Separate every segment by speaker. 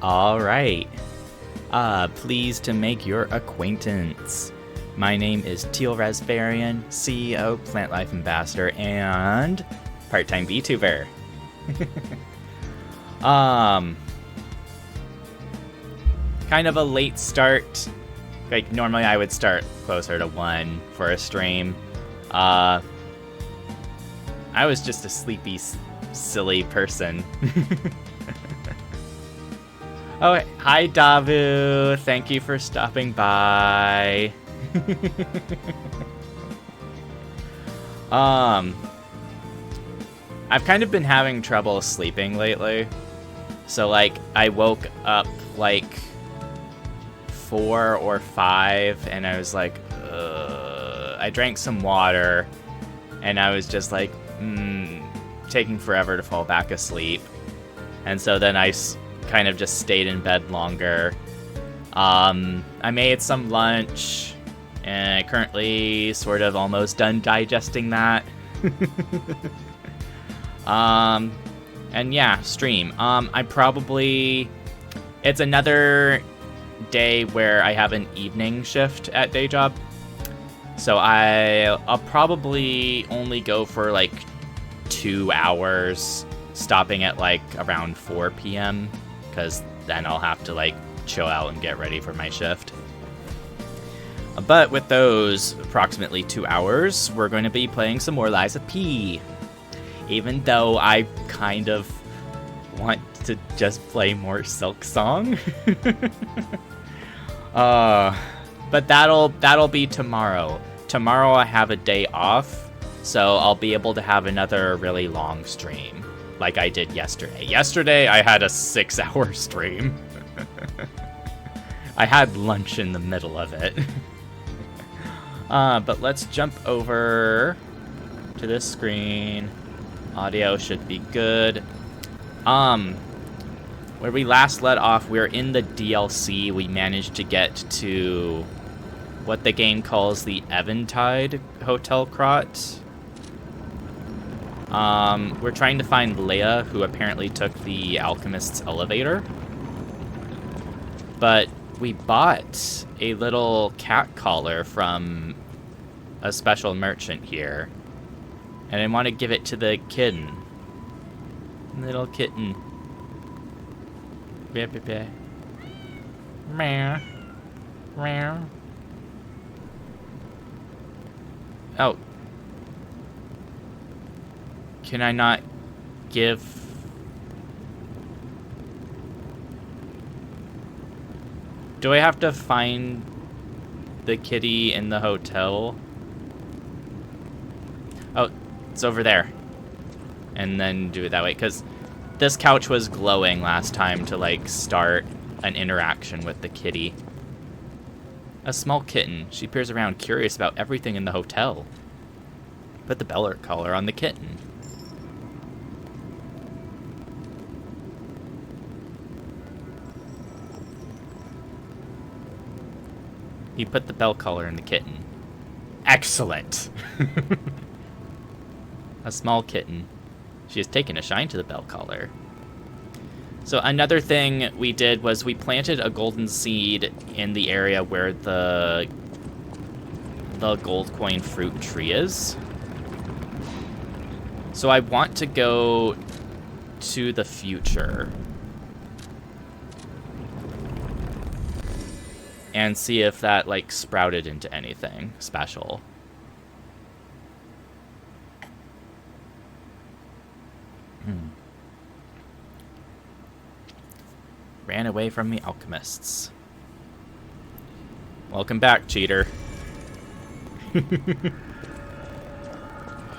Speaker 1: All right. Pleased to make your acquaintance. My name is Teal-Rasferian, CEO, Plant Life Ambassador, and part-time Vtuber. Kind of a late start. Like, normally I would start closer to 1 for a stream. I was just a sleepy, silly person. Oh, hi Davu! Thank you for stopping by. I've kind of been having trouble sleeping lately. So, like, I woke up, like, 4 or 5, and I was like, I drank some water, and I was just like, taking forever to fall back asleep. And so then I kind of just stayed in bed longer. I made some lunch, and currently sort of almost done digesting that. And yeah, stream. It's another day where I have an evening shift at day job. So I'll probably only go for like 2 hours, stopping at like around 4 p.m. because then I'll have to like chill out and get ready for my shift. But with those approximately 2 hours, we're going to be playing some more Lies of P. Even though I kind of want to just play more Silk Song. But that'll be tomorrow. Tomorrow I have a day off, so I'll be able to have another really long stream, like I did yesterday. Yesterday I had a 6-hour stream. I had lunch in the middle of it. But let's jump over to this screen. Audio should be good. Where we last let off, we're in the DLC. We managed to get to what the game calls the Eventide Hotel Crot. We're trying to find Leia, who apparently took the alchemist's elevator. But we bought a little cat collar from a special merchant here. And I want to give it to the kitten. Little kitten. Meow. Meow. Oh. Can I not give... Do I have to find the kitty in the hotel? Oh, it's over there. And then do it that way, because this couch was glowing last time to, like, start an interaction with the kitty. A small kitten. She peers around, curious about everything in the hotel. Put the bell collar on the kitten. You put the bell collar in the kitten. Excellent! A small kitten. She has taken a shine to the bell collar. So another thing we did was we planted a golden seed in the area where the gold coin fruit tree is. So I want to go to the future and see if that, like, sprouted into anything special. Ran away from the alchemists. Welcome back, cheater.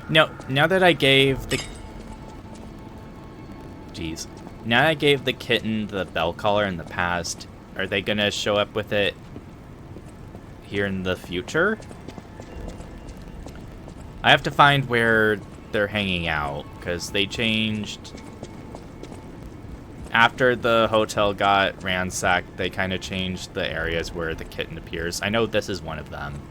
Speaker 1: No, now that I gave the... Jeez. Now that I gave the kitten the bell collar in the past, are they gonna show up with it here in the future? I have to find where they're hanging out, because they changed... After the hotel got ransacked, they kind of changed the areas where the kitten appears. I know this is one of them.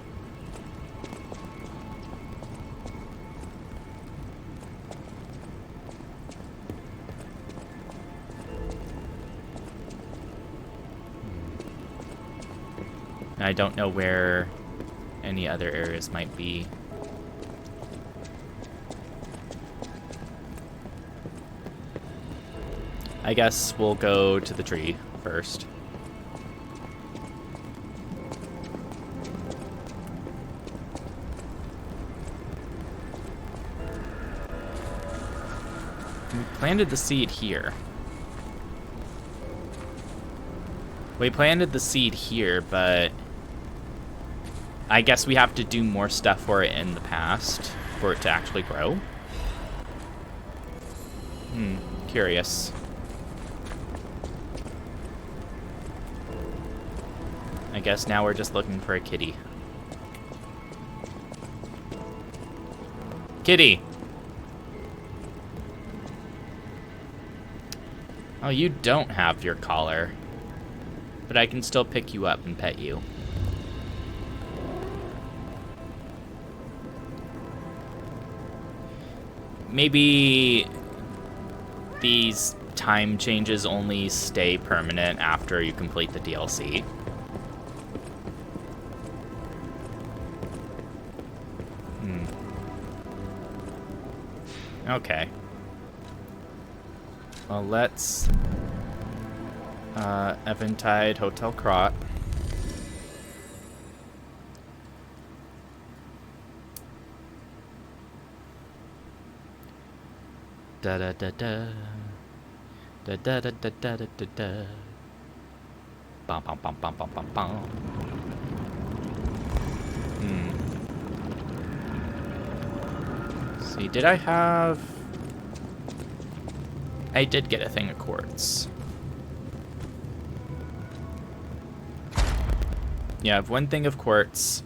Speaker 1: I don't know where any other areas might be. I guess we'll go to the tree first. We planted the seed here. We planted the seed here, but I guess we have to do more stuff for it in the past for it to actually grow. Curious. I guess now we're just looking for a kitty. Kitty! Oh, you don't have your collar. But I can still pick you up and pet you. Maybe these time changes only stay permanent after you complete the DLC. Okay. Well, let's Eventide Hotel Crot. Da da da da da da da da da da da da. Bum bum bum bum bum bum bum. See, did I have? I did get a thing of quartz. Yeah, I have one thing of quartz,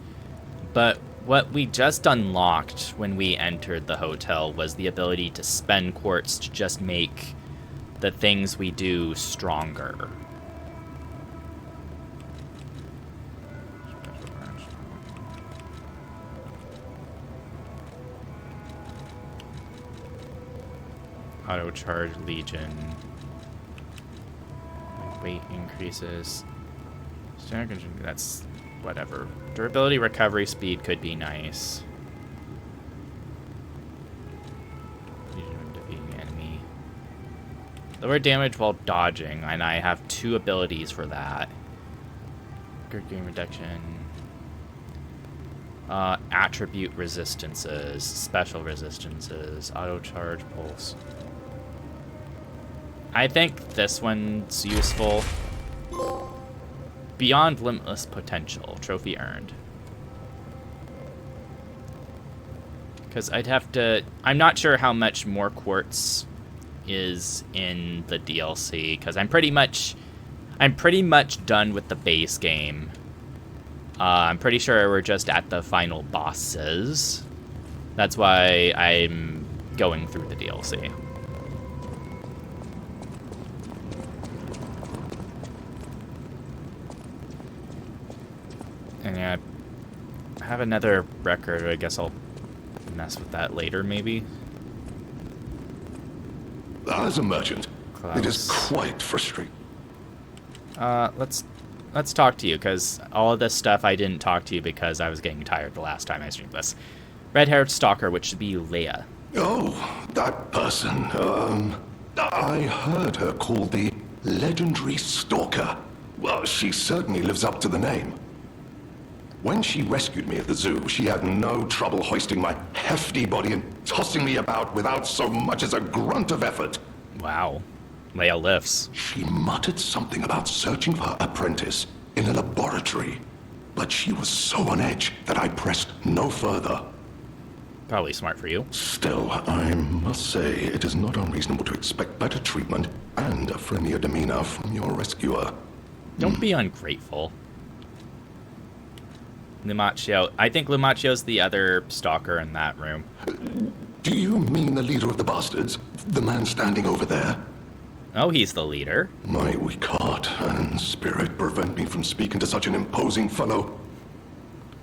Speaker 1: but what we just unlocked when we entered the hotel was the ability to spend quartz to just make the things we do stronger. Auto charge Legion. Weight increases. That's whatever. Durability, recovery, speed could be nice. Defeating enemy. Lower damage while dodging, and I have 2 abilities for that. Good game reduction. Attribute resistances, special resistances, auto charge pulse. I think this one's useful. Beyond limitless potential, trophy earned. Because I'd have to... I'm not sure how much more quartz is in the DLC, because I'm pretty much done with the base game. I'm pretty sure we're just at the final bosses. That's why I'm going through the DLC. And yeah, I have another record. I guess I'll mess with that later, maybe.
Speaker 2: As a merchant,
Speaker 1: Klaus.
Speaker 2: it is quite frustrating.
Speaker 1: Let's talk to you, because all of this stuff I didn't talk to you because I was getting tired the last time I streamed this. Red-haired stalker, which should be Leia.
Speaker 2: Oh, that person. I heard her called the legendary stalker. Well, she certainly lives up to the name. When she rescued me at the zoo, she had no trouble hoisting my hefty body and tossing me about without so much as a grunt of effort.
Speaker 1: Wow. Leia lifts.
Speaker 2: She muttered something about searching for her apprentice in a laboratory, but she was so on edge that I pressed no further.
Speaker 1: Probably smart for you.
Speaker 2: Still, I must say it is not unreasonable to expect better treatment and a friendlier demeanor from your rescuer.
Speaker 1: Don't be ungrateful. Lumaccio. I think Lumacchio's the other stalker in that room.
Speaker 2: Do you mean the leader of the bastards? The man standing over there?
Speaker 1: Oh, he's the leader.
Speaker 2: My weak heart and spirit prevent me from speaking to such an imposing fellow.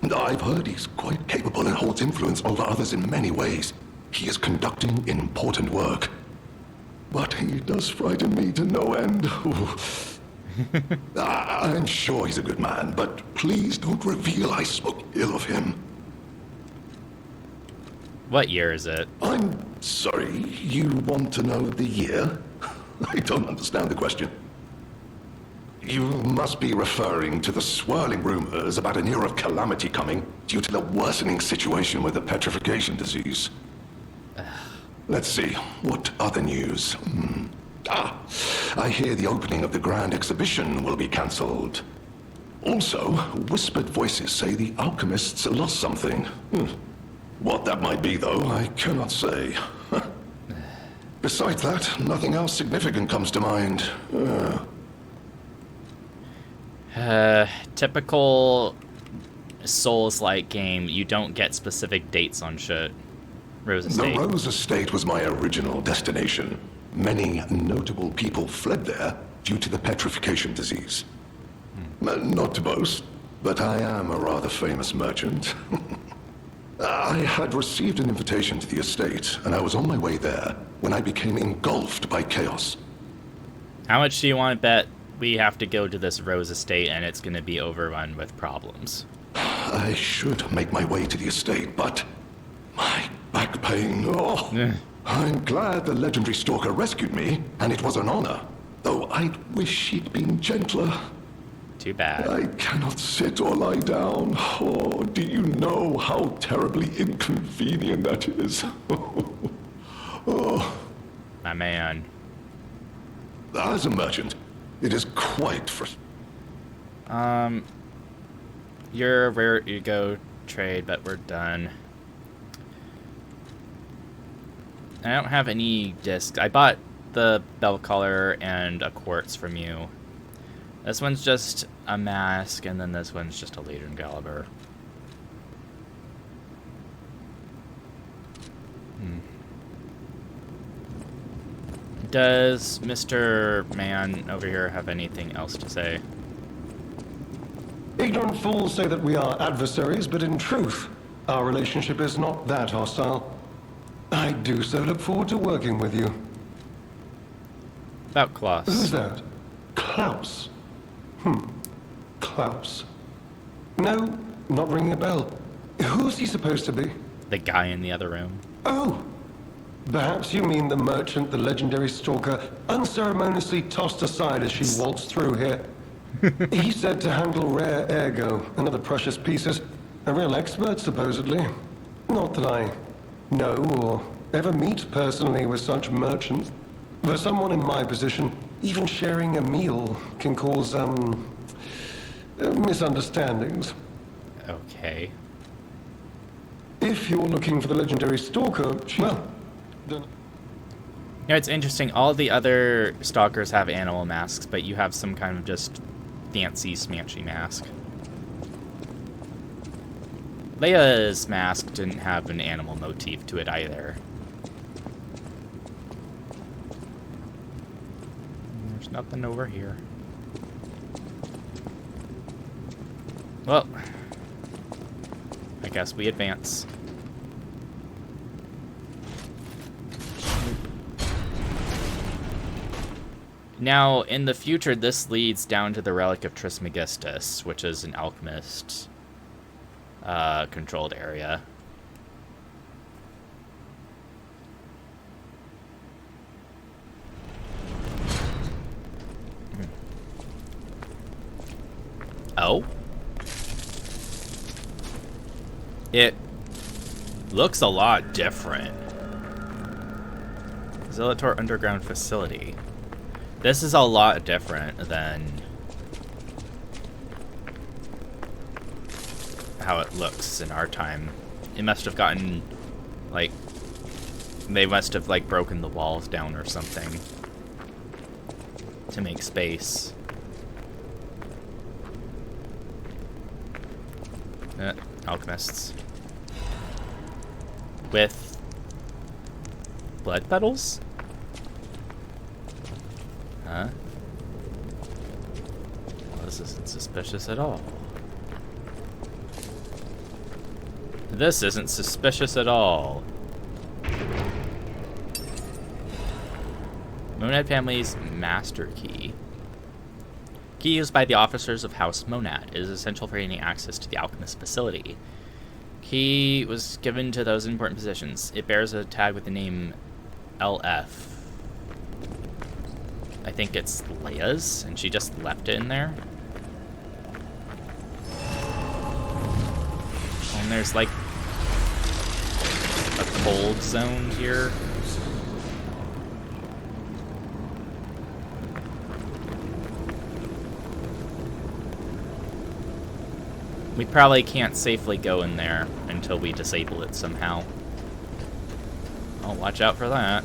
Speaker 2: And I've heard he's quite capable and holds influence over others in many ways. He is conducting important work. But he does frighten me to no end. I'm sure he's a good man, but please don't reveal I spoke ill of him.
Speaker 1: What year is it?
Speaker 2: I'm sorry, you want to know the year? I don't understand the question. You must be referring to the swirling rumors about an era of calamity coming due to the worsening situation with the petrification disease. Let's see, what other news? I hear the opening of the Grand Exhibition will be cancelled. Also, whispered voices say the alchemists lost something. What that might be, though, I cannot say. Besides that, nothing else significant comes to mind.
Speaker 1: Typical Souls-like game, you don't get specific dates on shit. Rose Estate.
Speaker 2: The Rose Estate was my original destination. Many notable people fled there due to the petrification disease. Not to boast, but I am a rather famous merchant. I had received an invitation to the estate, and I was on my way there when I became engulfed by chaos.
Speaker 1: How much do you want to bet we have to go to this Rose Estate and it's going to be overrun with problems?
Speaker 2: I should make my way to the estate, but my back pain, I'm glad the legendary stalker rescued me, and it was an honor. Though I'd wish he'd been gentler.
Speaker 1: Too bad.
Speaker 2: I cannot sit or lie down. Oh, do you know how terribly inconvenient that is?
Speaker 1: My man.
Speaker 2: As a merchant, it is quite frustrating.
Speaker 1: You're where you go trade, but we're done. I don't have any discs. I bought the bell collar and a quartz from you. This one's just a mask, and then this one's just a Legion Caliber. Does Mr. Man over here have anything else to say?
Speaker 3: Ignorant fools say that we are adversaries, but in truth, our relationship is not that hostile. I do so look forward to working with you.
Speaker 1: About Klaus.
Speaker 3: Who's that? Klaus? Klaus. No, not ringing a bell. Who's he supposed to be?
Speaker 1: The guy in the other room.
Speaker 3: Oh! Perhaps you mean the merchant the legendary stalker unceremoniously tossed aside as she waltzed through here. He's said to handle rare ergo and other precious pieces. A real expert, supposedly. Not that I know or ever meet personally with such merchants. For someone in my position, even sharing a meal can cause, misunderstandings.
Speaker 1: Okay.
Speaker 3: If you're looking for the legendary stalker, well...
Speaker 1: You know, it's interesting. All the other stalkers have animal masks, but you have some kind of just fancy, smanchy mask. Leia's mask didn't have an animal motif to it either. There's nothing over here. Well, I guess we advance. Now, in the future, this leads down to the Relic of Trismegistus, which is an alchemist controlled area. Oh? It looks a lot different. Zelator Underground Facility. This is a lot different than how it looks in our time. It must have gotten, like, they must have, like, broken the walls down or something to make space. Alchemists. With blood petals? Huh? Well, this isn't suspicious at all. This isn't suspicious at all. Moonhead family's master key. Key used by the officers of House Monad. It is essential for gaining access to the alchemist facility. Key was given to those in important positions. It bears a tag with the name LF. I think it's Leia's, and she just left it in there. And there's like a cold zone here. We probably can't safely go in there until we disable it somehow. Oh, watch out for that.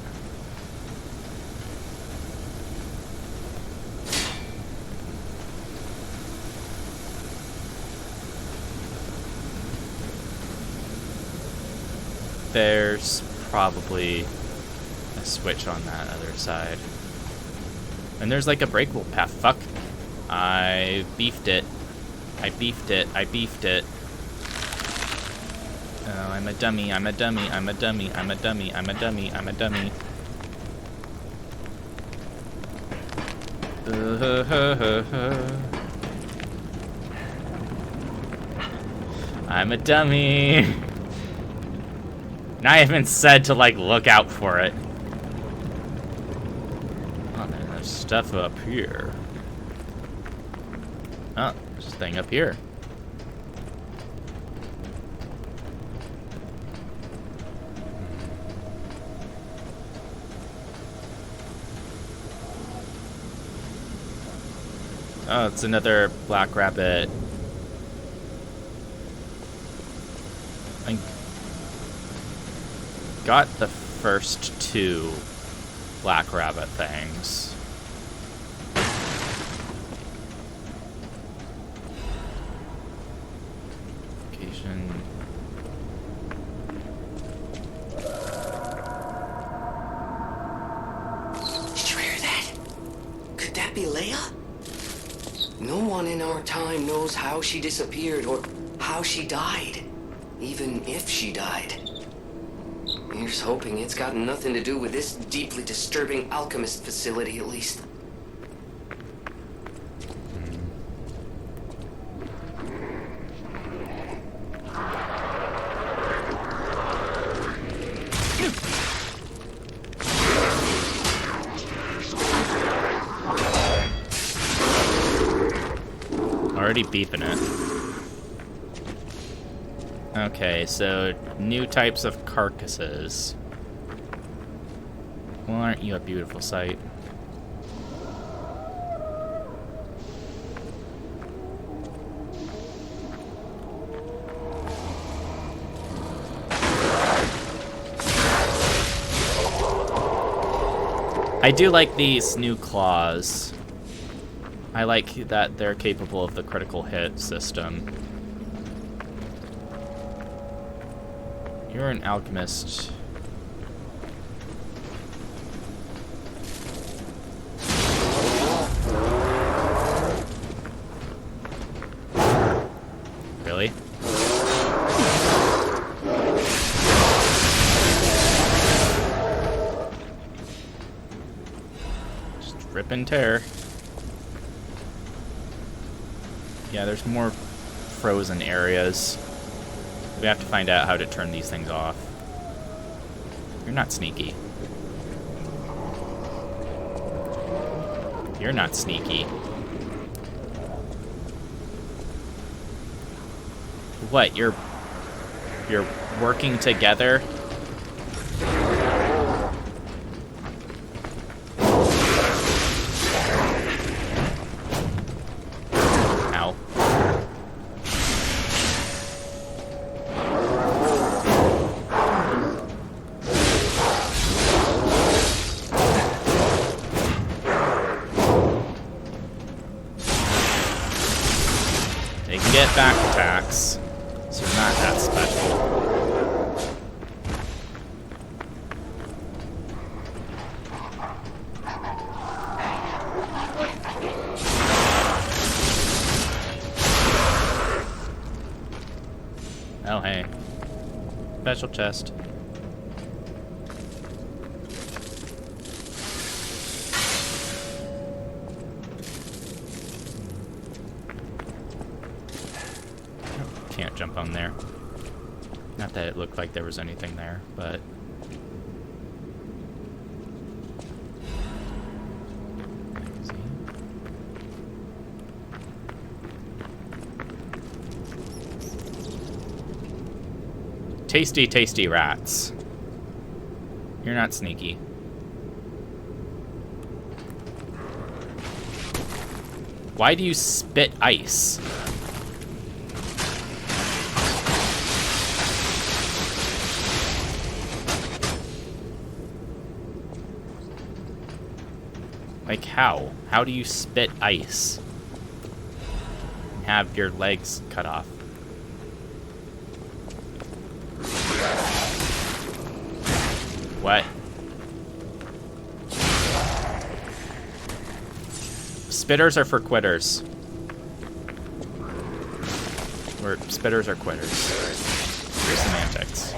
Speaker 1: There's probably a switch on that other side. And there's like a breakable path. Fuck. I beefed it. I beefed it. I beefed it. Oh, I'm a dummy. I'm a dummy. I'm a dummy. I'm a dummy. I'm a dummy. I'm a dummy. I'm a dummy. Not even said to, like, look out for it. Oh, there's stuff up here. Oh, there's a thing up here. Oh, it's another black rabbit. I got the first two black rabbit things. Location.
Speaker 4: Did you hear that? Could that be Leia? No one in our time knows how she disappeared or how she died, even if she died. Here's hoping it's got nothing to do with this deeply disturbing alchemist facility, at least.
Speaker 1: Already beeping it. Okay, so new types of carcasses. Well, aren't you a beautiful sight? I do like these new claws. I like that they're capable of the critical hit system. You're an alchemist. Really? Just rip and tear. Yeah, there's more frozen areas. We have to find out how to turn these things off. You're not sneaky. You're not sneaky. What, you're working together? Back attacks, so not that special. Oh, hey. Special chest. in there. Not that it looked like there was anything there, but... Tasty, tasty rats. You're not sneaky. Why do you spit ice? Like how? How do you spit ice? Have your legs cut off. What? Spitters are for quitters. Or spitters are quitters. Your semantics.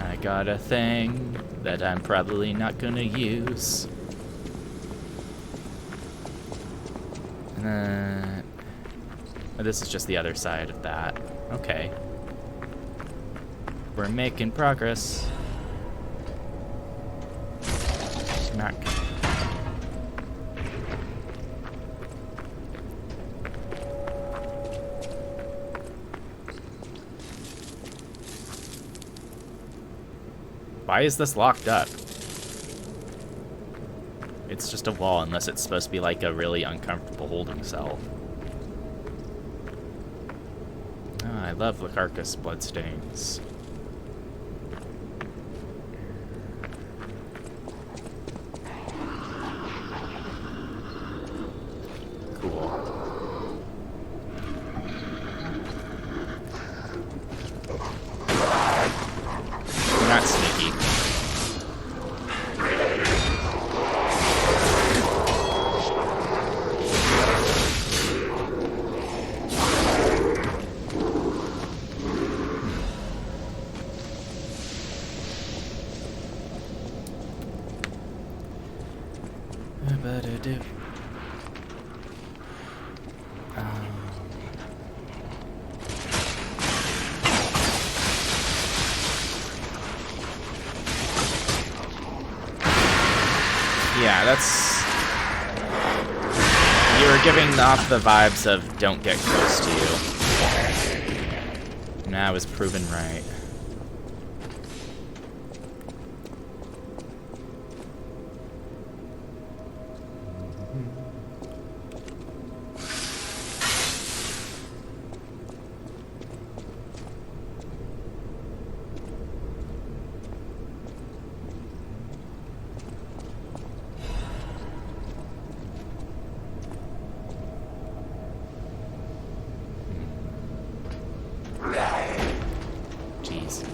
Speaker 1: I got a thing that I'm probably not gonna use. This is just the other side of that. Okay. We're making progress. Not. Why is this locked up? It's just a wall, unless it's supposed to be like a really uncomfortable holding cell. Oh, I love Lacarcus bloodstains. Cool. You're not sneaky. Yeah, that's... You're giving off the vibes of don't get close to you. And I was proven right. Jeez.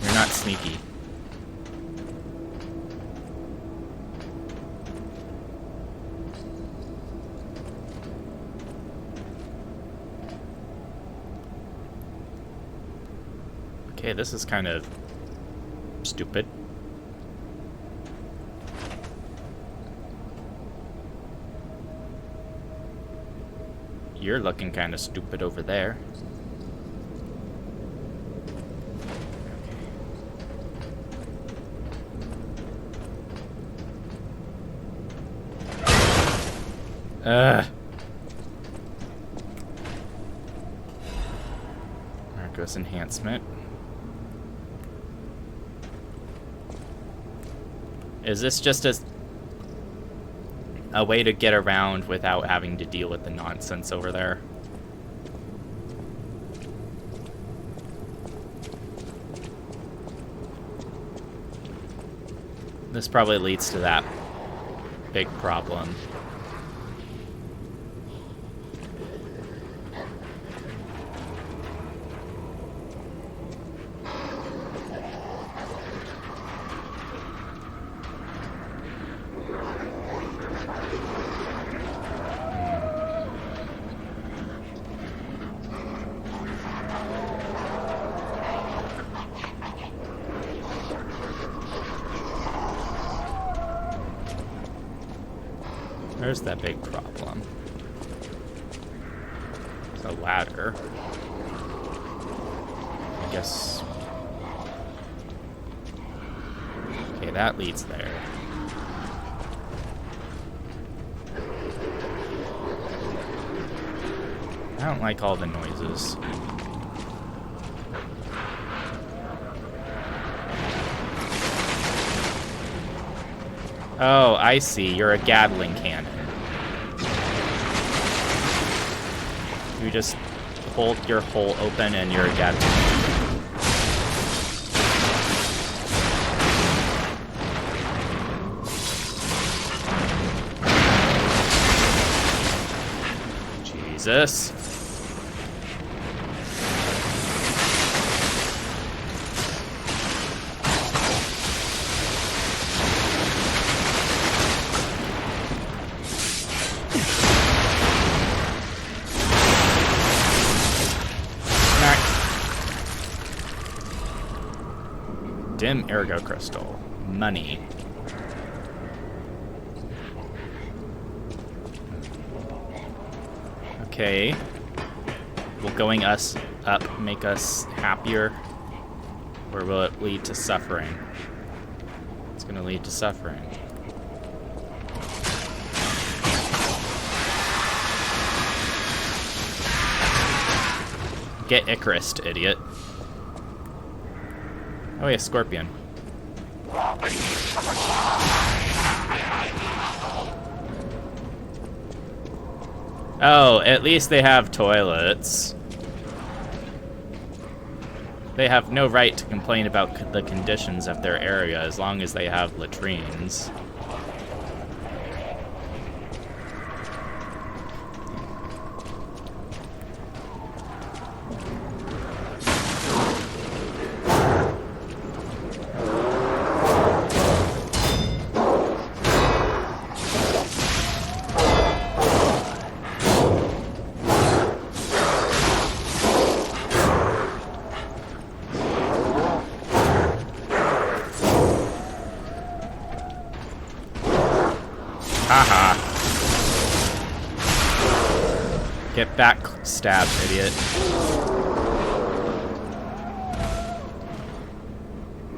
Speaker 1: You're not sneaky. Okay, this is kind of stupid. You're looking kind of stupid over there. Marcos enhancement. Is this just a way to get around without having to deal with the nonsense over there? This probably leads to that big problem. There's that big problem. It's a ladder. I guess... Okay, that leads there. I don't like all the noises. Oh, I see. You're a Gatling cannon. You just hold your hole open and you're a Gatling cannon. Jesus. Dim ergo crystal. Money. Okay. Will going us up make us happier? Or will it lead to suffering? It's gonna lead to suffering. Get Icarus, idiot. Oh yeah, Scorpion. Oh, at least they have toilets. They have no right to complain about the conditions of their area as long as they have latrines. Haha. Get backstabbed, idiot.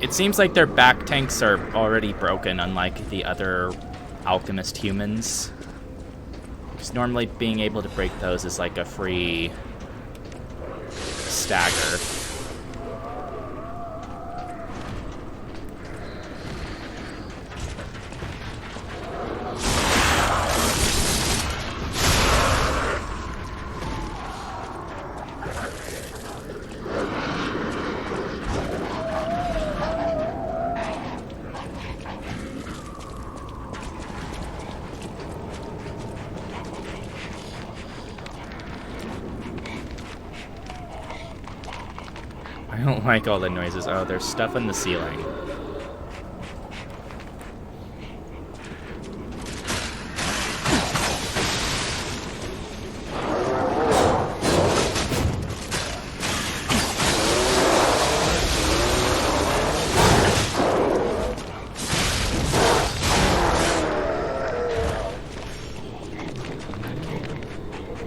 Speaker 1: It seems like their back tanks are already broken, unlike the other alchemist humans. Because normally being able to break those is like a free stagger. I don't like all the noises. Oh, there's stuff in the ceiling.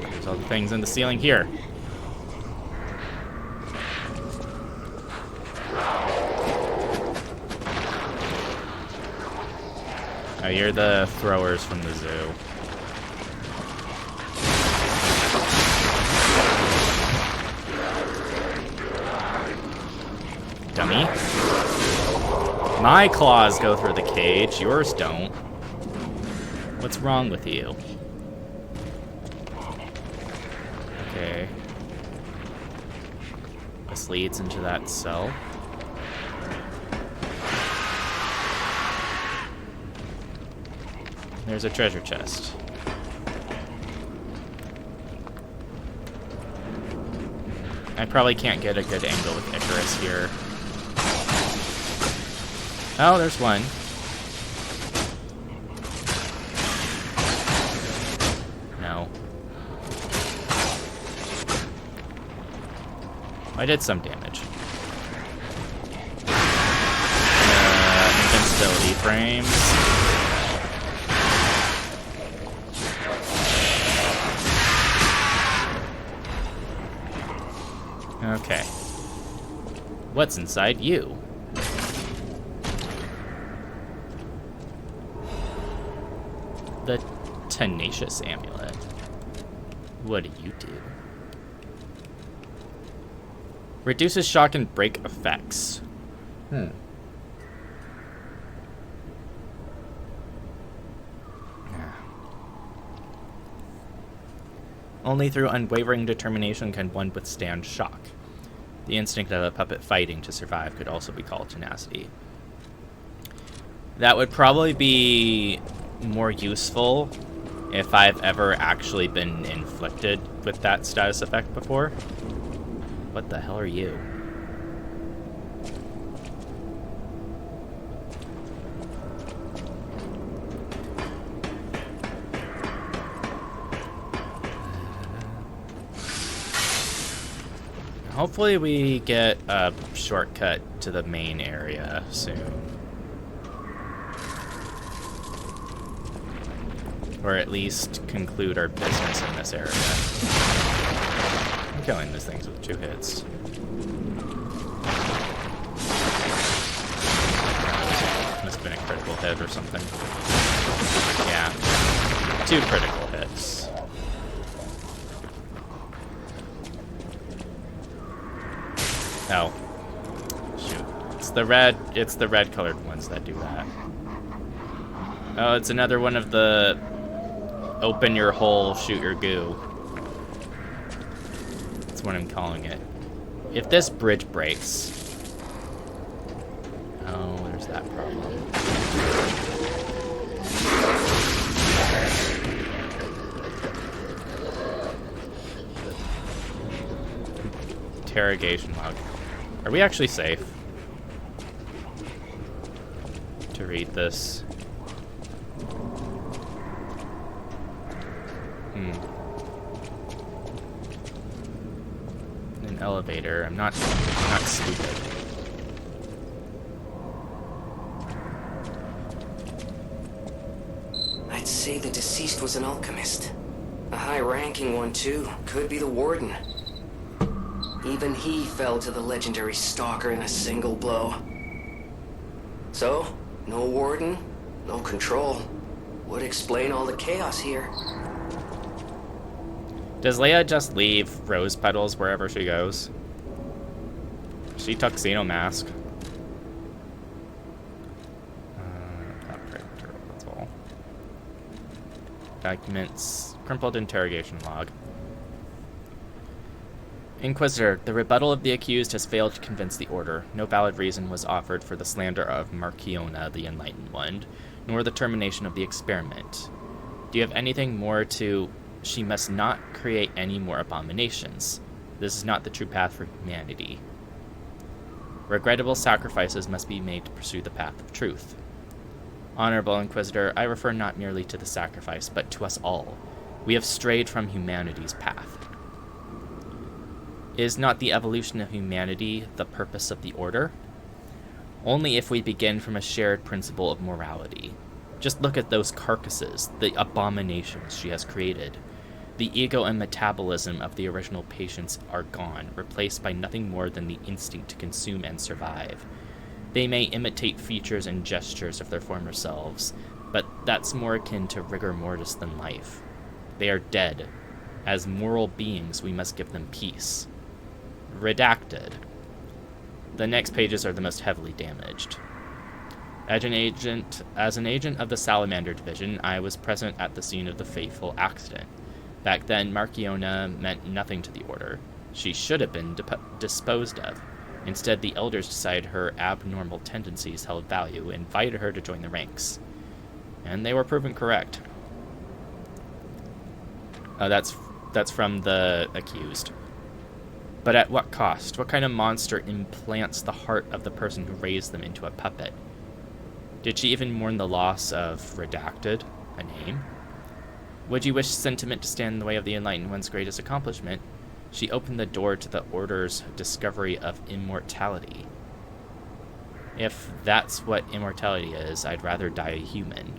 Speaker 1: There's all the things in the ceiling here. Oh, you're the throwers from the zoo. Dummy. My claws go through the cage, yours don't. What's wrong with you? Okay. This leads into that cell. There's a treasure chest. I probably can't get a good angle with Icarus here. Oh, there's one. No. I did some damage. Invincibility frames. What's inside you? The Tenacious Amulet. What do you do? Reduces shock and break effects. Only through unwavering determination can one withstand shock. The instinct of a puppet fighting to survive could also be called tenacity. That would probably be more useful if I've ever actually been inflicted with that status effect before. What the hell are you? Hopefully we get a shortcut to the main area soon. Or at least conclude our business in this area. I'm killing these things with 2 hits. Must have been a critical hit or something. Yeah. 2 critical hits. Oh. Shoot. It's the red colored ones that do that. Oh, it's another one of the open your hole, shoot your goo. That's what I'm calling it. If this bridge breaks... Oh, there's that problem. Interrogation log. Are we actually safe to read this? An elevator. I'm not stupid.
Speaker 4: I'd say the deceased was an alchemist. A high-ranking one, too. Could be the warden. Even he fell to the legendary stalker in a single blow. So, no warden, no control. Would explain all the chaos here.
Speaker 1: Does Leia just leave rose petals wherever she goes? She tuxedo mask. That's all. Documents. Crumpled interrogation log. Inquisitor, the rebuttal of the accused has failed to convince the Order. No valid reason was offered for the slander of Marchiona, the Enlightened One, nor the termination of the experiment. Do you have anything more to... She must not create any more abominations. This is not the true path for humanity. Regrettable sacrifices must be made to pursue the path of truth. Honorable Inquisitor, I refer not merely to the sacrifice, but to us all. We have strayed from humanity's path. Is not the evolution of humanity the purpose of the Order? Only if we begin from a shared principle of morality. Just look at those carcasses, the abominations she has created. The ego and metabolism of the original patients are gone, replaced by nothing more than the instinct to consume and survive. They may imitate features and gestures of their former selves, but that's more akin to rigor mortis than life. They are dead. As moral beings, we must give them peace. Redacted. The next pages are the most heavily damaged. As an agent of the Salamander Division, I was present at the scene of the fateful accident. Back then, Marchiona meant nothing to the Order. She should have been disposed of. Instead, the Elders decided her abnormal tendencies held value and invited her to join the ranks. And they were proven correct. That's from the accused. But at what cost? What kind of monster implants the heart of the person who raised them into a puppet? Did she even mourn the loss of Redacted, a name? Would you wish sentiment to stand in the way of the Enlightened One's greatest accomplishment? She opened the door to the Order's discovery of immortality. If that's what immortality is, I'd rather die a human.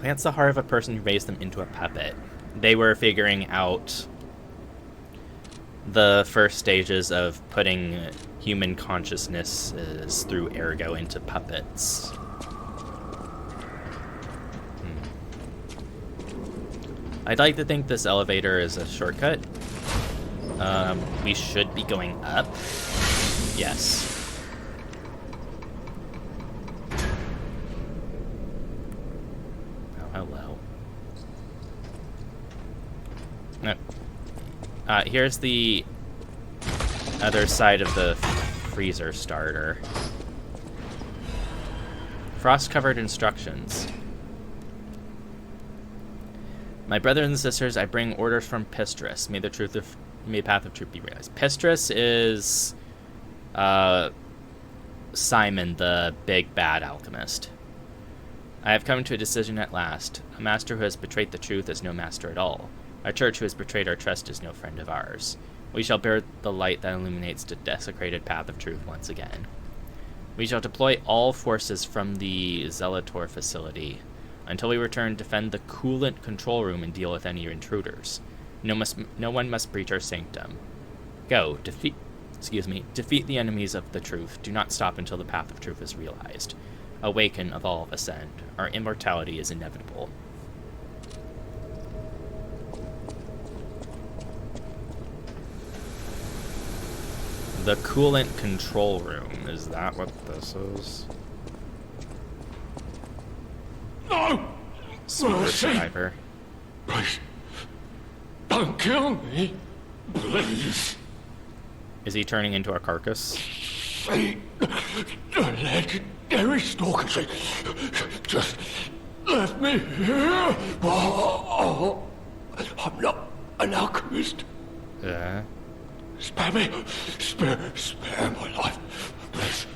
Speaker 1: Plants the heart of a person who raised them into a puppet. They were figuring out the first stages of putting human consciousnesses through ergo into puppets. I'd like to think this elevator is a shortcut. We should be going up. Yes. Oh, hello. No. Here's the other side of the freezer starter. Frost-covered instructions. My brothers and sisters, I bring orders from Pistris. May the path of truth be realized. Pistris is Simon, the big bad alchemist. I have come to a decision at last. A master who has betrayed the truth is no master at all. A church who has betrayed our trust is no friend of ours. We shall bear the light that illuminates the desecrated path of truth once again. We shall deploy all forces from the Zelator facility. Until we return, defend the coolant control room and deal with any intruders. No one must breach our sanctum. Go, defeat the enemies of the truth. Do not stop until the path of truth is realized. Awaken, evolve, ascend. Our immortality is inevitable. The coolant control room. Is that what this is?
Speaker 3: No!
Speaker 1: Super survivor.
Speaker 3: Please. Don't kill me. Please.
Speaker 1: Is he turning into a carcass?
Speaker 3: See, the legendary stalker just left me here. Oh, I'm not an alchemist. Spare me. Spare my life. Please.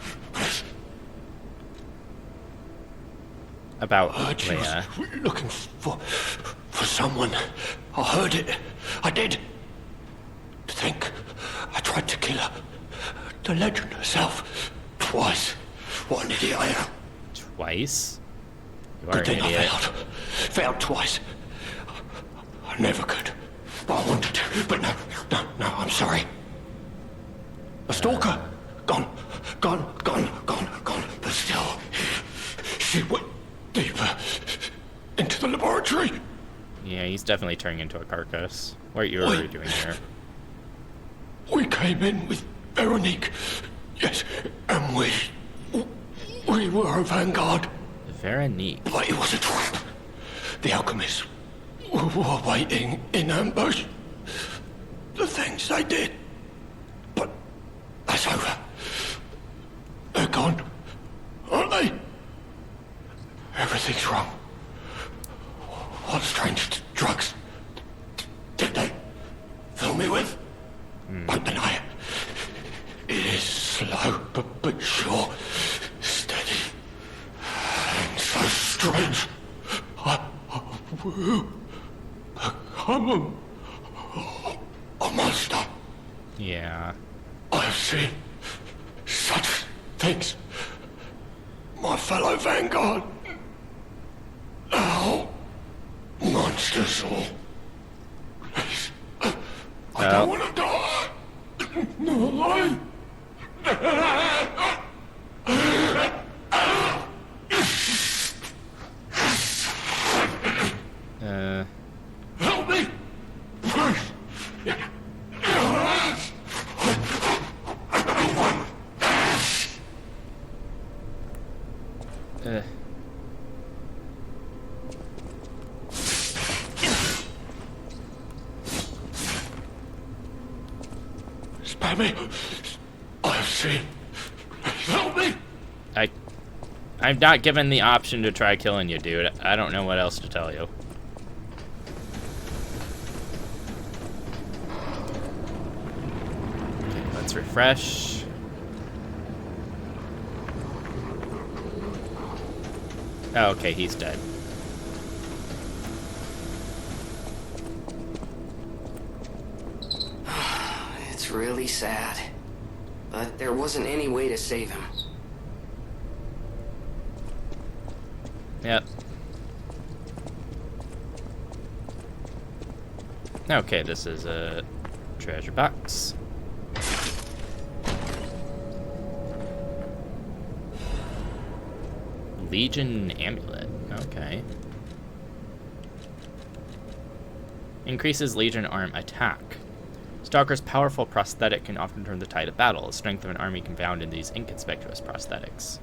Speaker 1: About
Speaker 3: She
Speaker 1: Leia.
Speaker 3: was looking for someone. I heard it. I did. To think I tried to kill her. The legend herself. Twice. What an idiot I am.
Speaker 1: Twice? You are
Speaker 3: Good
Speaker 1: an
Speaker 3: thing I
Speaker 1: idiot.
Speaker 3: failed twice. I never could. I wanted to, but no, I'm sorry. A stalker. Gone. But still, she went deeper into the laboratory.
Speaker 1: Yeah, he's definitely turning into a carcass. What are you doing here?
Speaker 3: We came in with Veronique. Yes, and we were a vanguard.
Speaker 1: Veronique.
Speaker 3: But it was a trap. The alchemists were waiting in ambush. The things they did. But that's over. They're gone, aren't they? Everything's wrong. What strange drugs did they fill me with? Don't deny it. It is slow, but sure. Steady. And so strange. I'm a monster.
Speaker 1: Yeah.
Speaker 3: I've seen such things. My fellow vanguard. Now, monsters all. Please. I don't want to die. No, help me. Spare me. I've seen. Help me.
Speaker 1: I'm not given the option to try killing you, dude. I don't know what else to tell you. Okay, let's refresh. Oh, okay, he's dead.
Speaker 4: It's really sad. But there wasn't any way to save him.
Speaker 1: Yep. Okay, this is a treasure box. Legion amulet. Okay. Increases Legion arm attack. Stalker's powerful prosthetic can often turn the tide of battle. The strength of an army can be found in these inconspicuous prosthetics.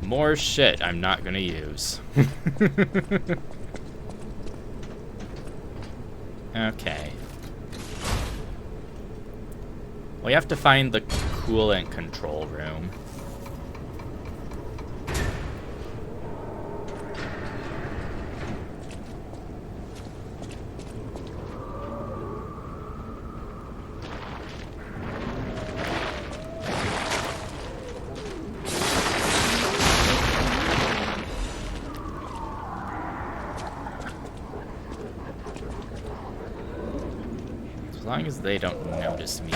Speaker 1: More shit I'm not gonna use. Okay. We have to find the coolant control room. As long as they don't notice me.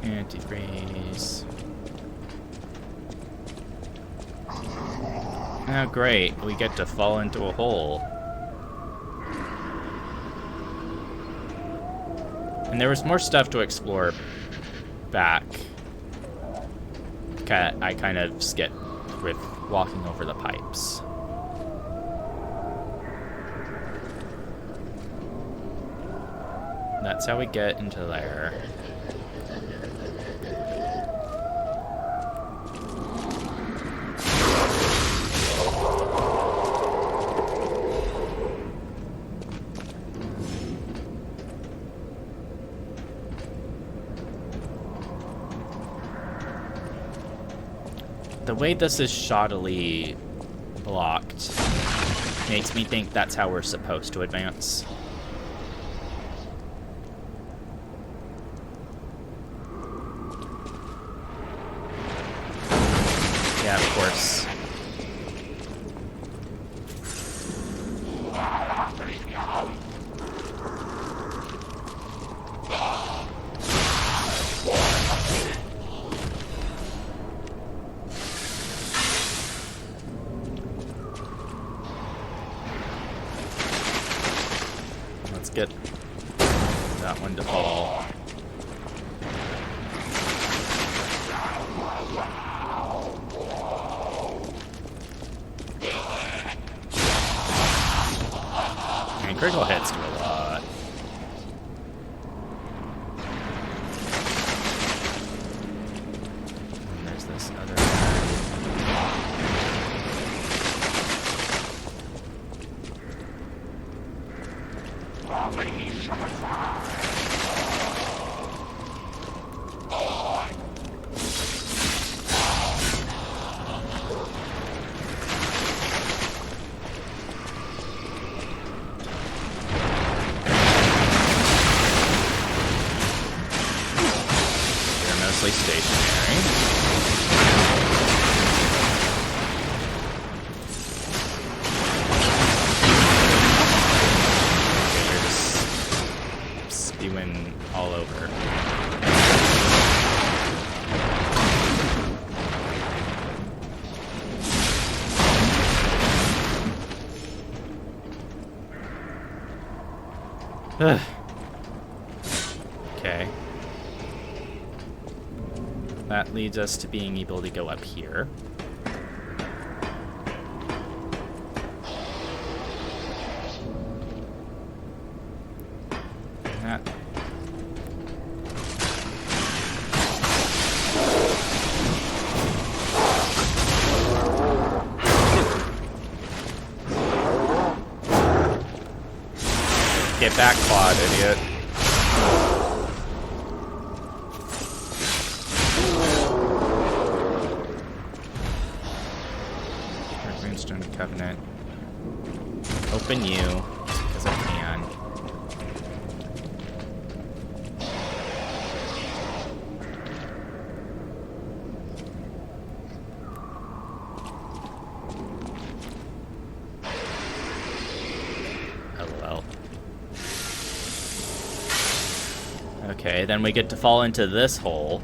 Speaker 1: Antifreeze. Oh great, we get to fall into a hole. And there was more stuff to explore back. I kind of skipped with walking over the pipes. That's how we get into there. The way this is shoddily blocked makes me think that's how we're supposed to advance. Yeah, of course. Let's get that one to fall. And critical hits do a lot. And there's this other guy. They're mostly stationary. They're just spewing all over. Ugh. Okay. That leads us to being able to go up here. that. Get back, Claude, idiot. Moonstone Covenant. Open you, because I can. LOL. Okay, then we get to fall into this hole.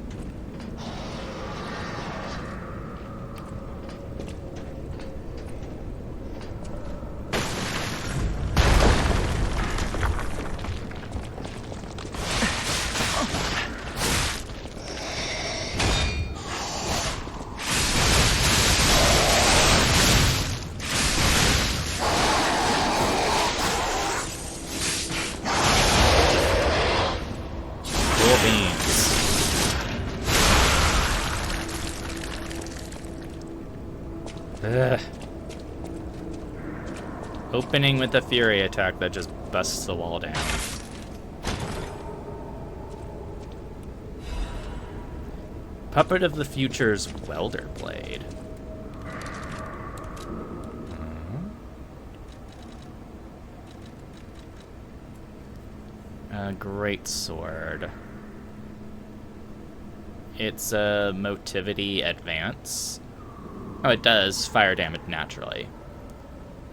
Speaker 1: Ugh. Opening with a fury attack that just busts the wall down. Puppet of the Future's Welder Blade. A great sword. It's a motivity advance. Oh, it does fire damage naturally.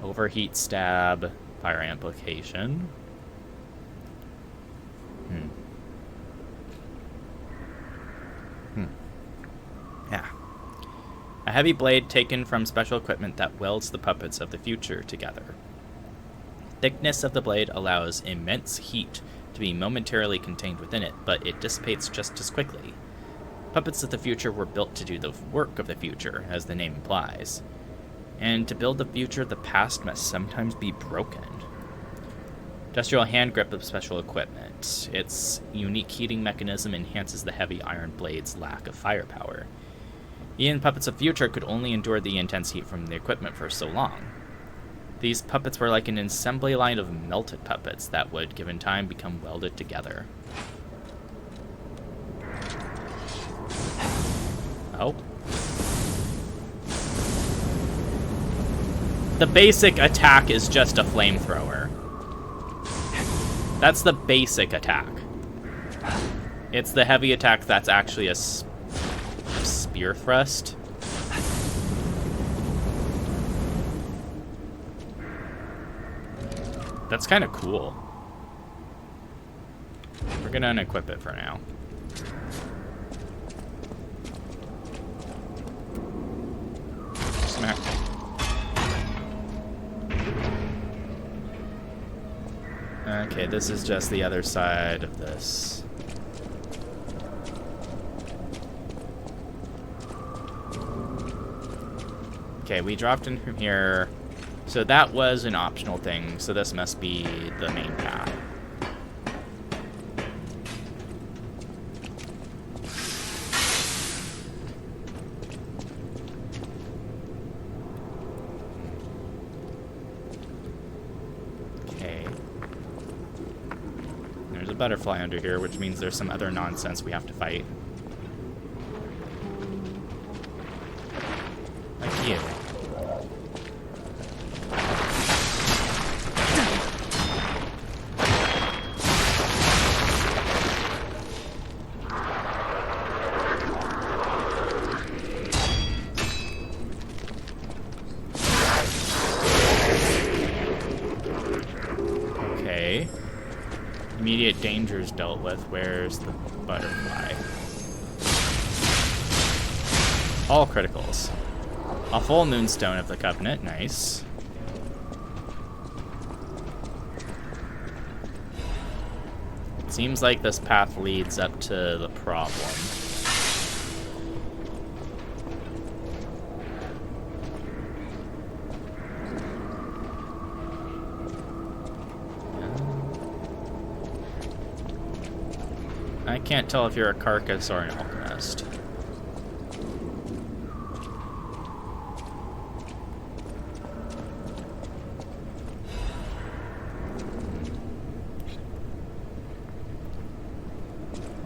Speaker 1: Overheat stab, fire amplification. Yeah. A heavy blade taken from special equipment that welds the puppets of the future together. Thickness of the blade allows immense heat to be momentarily contained within it, but it dissipates just as quickly. Puppets of the future were built to do the work of the future, as the name implies. And to build the future, the past must sometimes be broken. Industrial hand grip of special equipment. Its unique heating mechanism enhances the heavy iron blade's lack of firepower. Even puppets of future could only endure the intense heat from the equipment for so long. These puppets were like an assembly line of melted puppets that would, given time, become welded together. Oh. The basic attack is just a flamethrower. That's the basic attack. It's the heavy attack that's actually a spear thrust. That's kind of cool. We're gonna unequip it for now. Smack. Okay, this is just the other side of this. Okay, we dropped in from here. So that was an optional thing, so this must be the main path. Okay. There's a butterfly under here, which means there's some other nonsense we have to fight. Like you. Immediate dangers dealt with. Where's the butterfly? All criticals. A full moonstone of the Covenant. Nice. It seems like this path leads up to the problem. I can't tell if you're a carcass or an alchemist.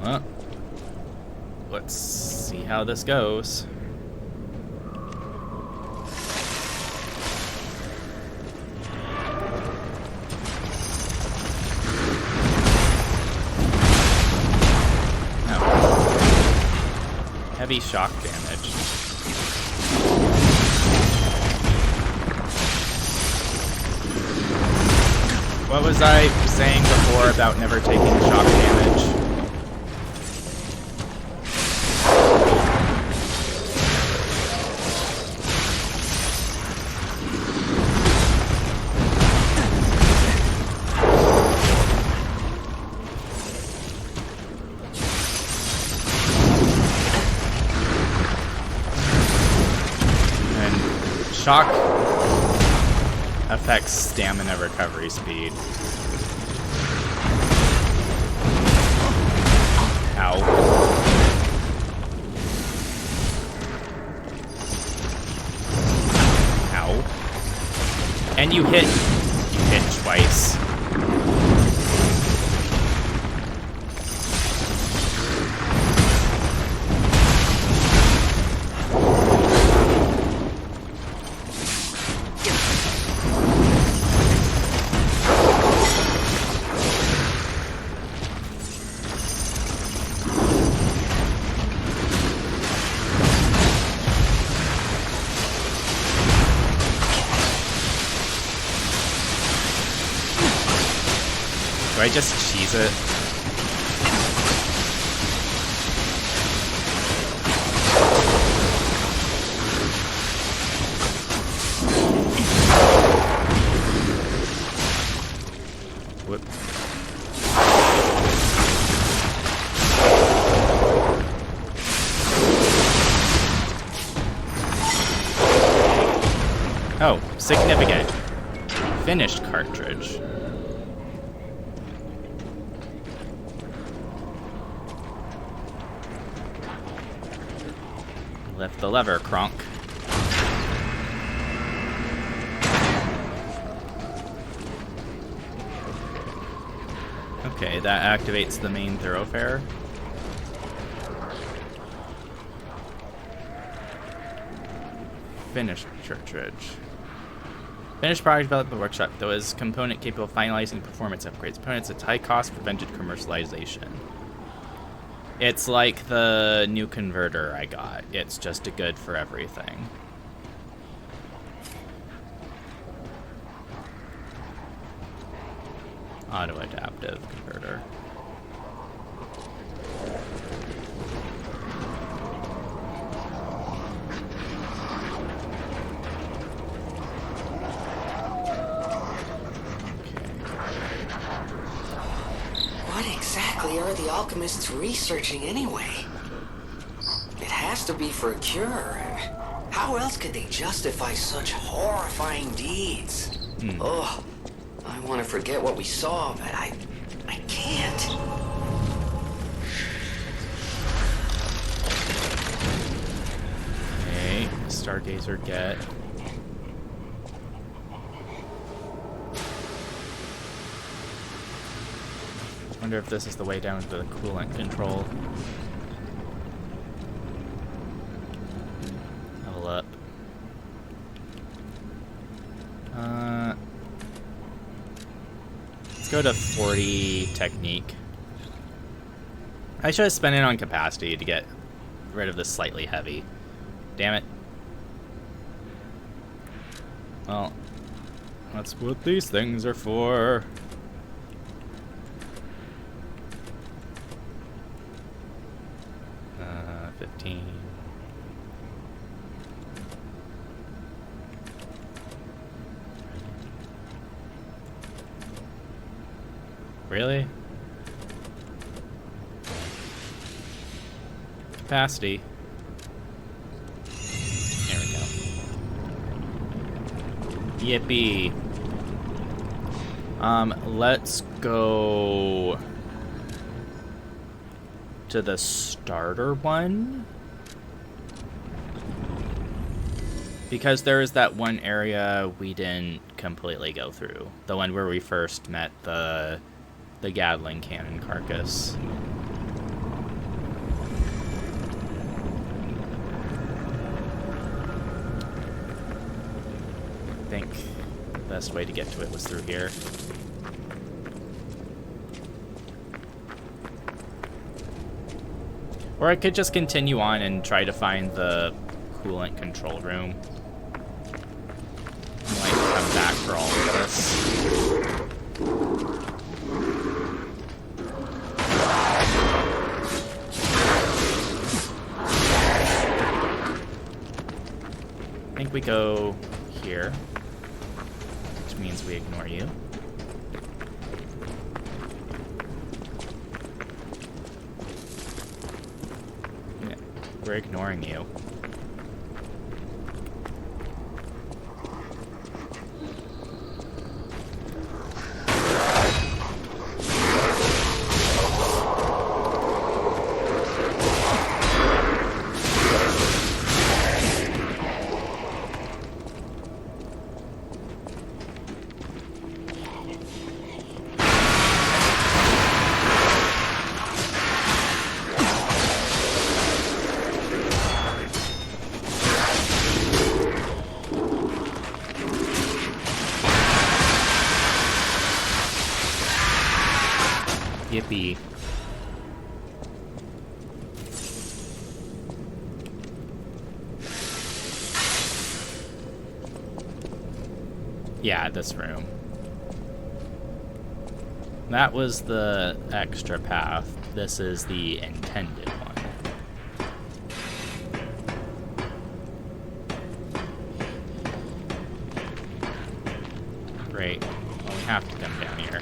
Speaker 1: Well, let's see how this goes. Heavy shock damage. What was I saying before about never taking shock damage? Shock affects stamina recovery speed. Ow. Ow. And you hit twice. Do I just cheese it? Whoop. Oh, significant. Finished cartridge. Lift the lever, Kronk. Okay, that activates the main thoroughfare. Finished cartridge. Finished product developed by the workshop, though is component capable of finalizing performance upgrades. Components at high cost prevented commercialization. It's like the new converter I got. It's just a good for everything. Auto-adaptive converter.
Speaker 4: Are the alchemists researching anyway? It has to be for a cure. How else could they justify such horrifying deeds? Oh, I want to forget what we saw, but I can't.
Speaker 1: Okay, Stargazer get. I wonder if this is the way down to the coolant control. Level up. Let's go to 40 technique. I should have spent it on capacity to get rid of this slightly heavy. Damn it. Well, that's what these things are for. 15. Really? Capacity. There we go. Yippee. Let's go to the starter one. Because there is that one area we didn't completely go through. The one where we first met the Gatling cannon carcass. I think the best way to get to it was through here. Or I could just continue on and try to find the coolant control room. I might come back for all of this. I think we go here, which means we ignore you. Yeah, we're ignoring you. Yippee. Yeah, this room. That was the extra path. This is the intended one. Great. Well, we have to come down here.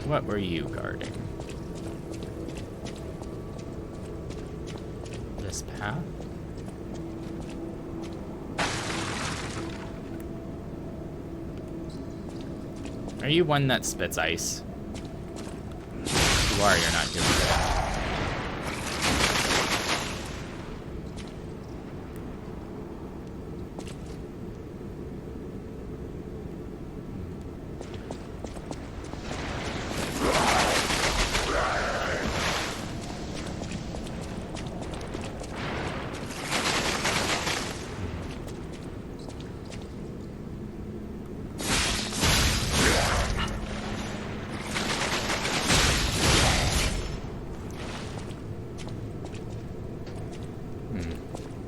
Speaker 1: What were you guarding? This path? Are you one that spits ice? If you are, you're not doing good.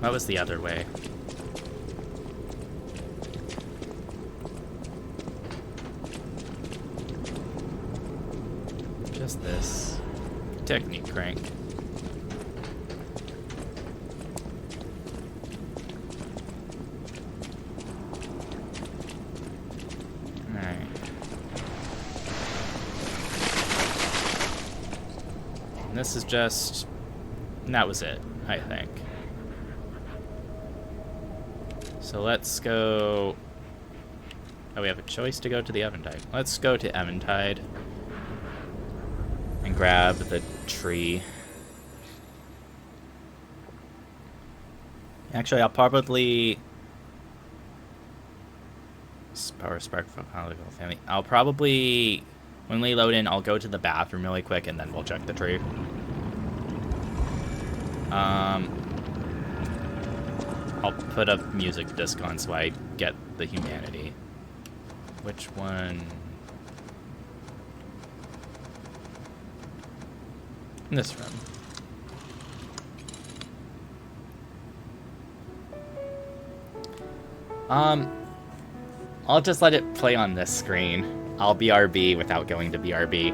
Speaker 1: What was the other way? Just this. Technique crank. Alright. And this is just... And that was it, I think. So let's go... Oh, we have a choice to go to the Eventide. Let's go to Eventide and grab the tree. Actually, I'll probably... Power Spark for Polygon Family. I'll probably... When we load in, I'll go to the bathroom really quick and then we'll check the tree. I'll put a music disc on so I get the humanity. Which one? In this room. I'll just let it play on this screen. I'll BRB without going to BRB.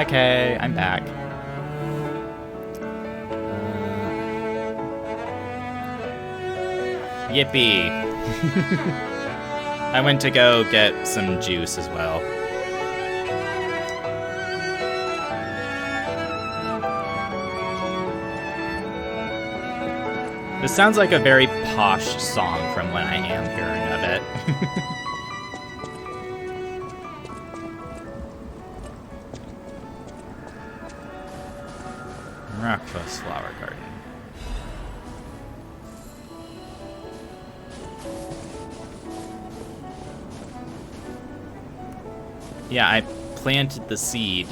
Speaker 1: Okay, I'm back. Yippee! I went to go get some juice as well. This sounds like a very posh song from when I am hearing of it. Rockfast Flower Garden. Yeah, I planted the seed.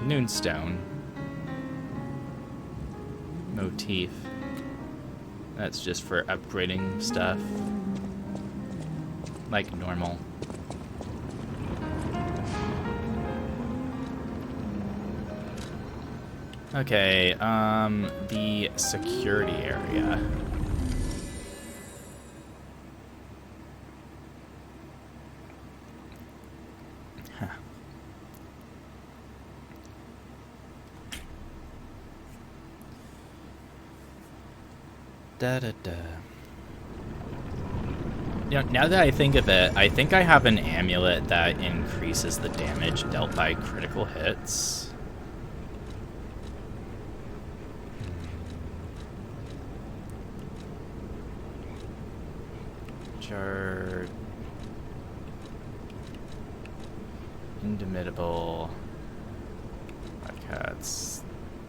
Speaker 1: Noonstone. Motif. That's just for upgrading stuff. Like normal. Okay, the security area. Da-da-da. You know, now that I think of it, I think I have an amulet that increases the damage dealt by critical hits. Jar... Indomitable... Cats...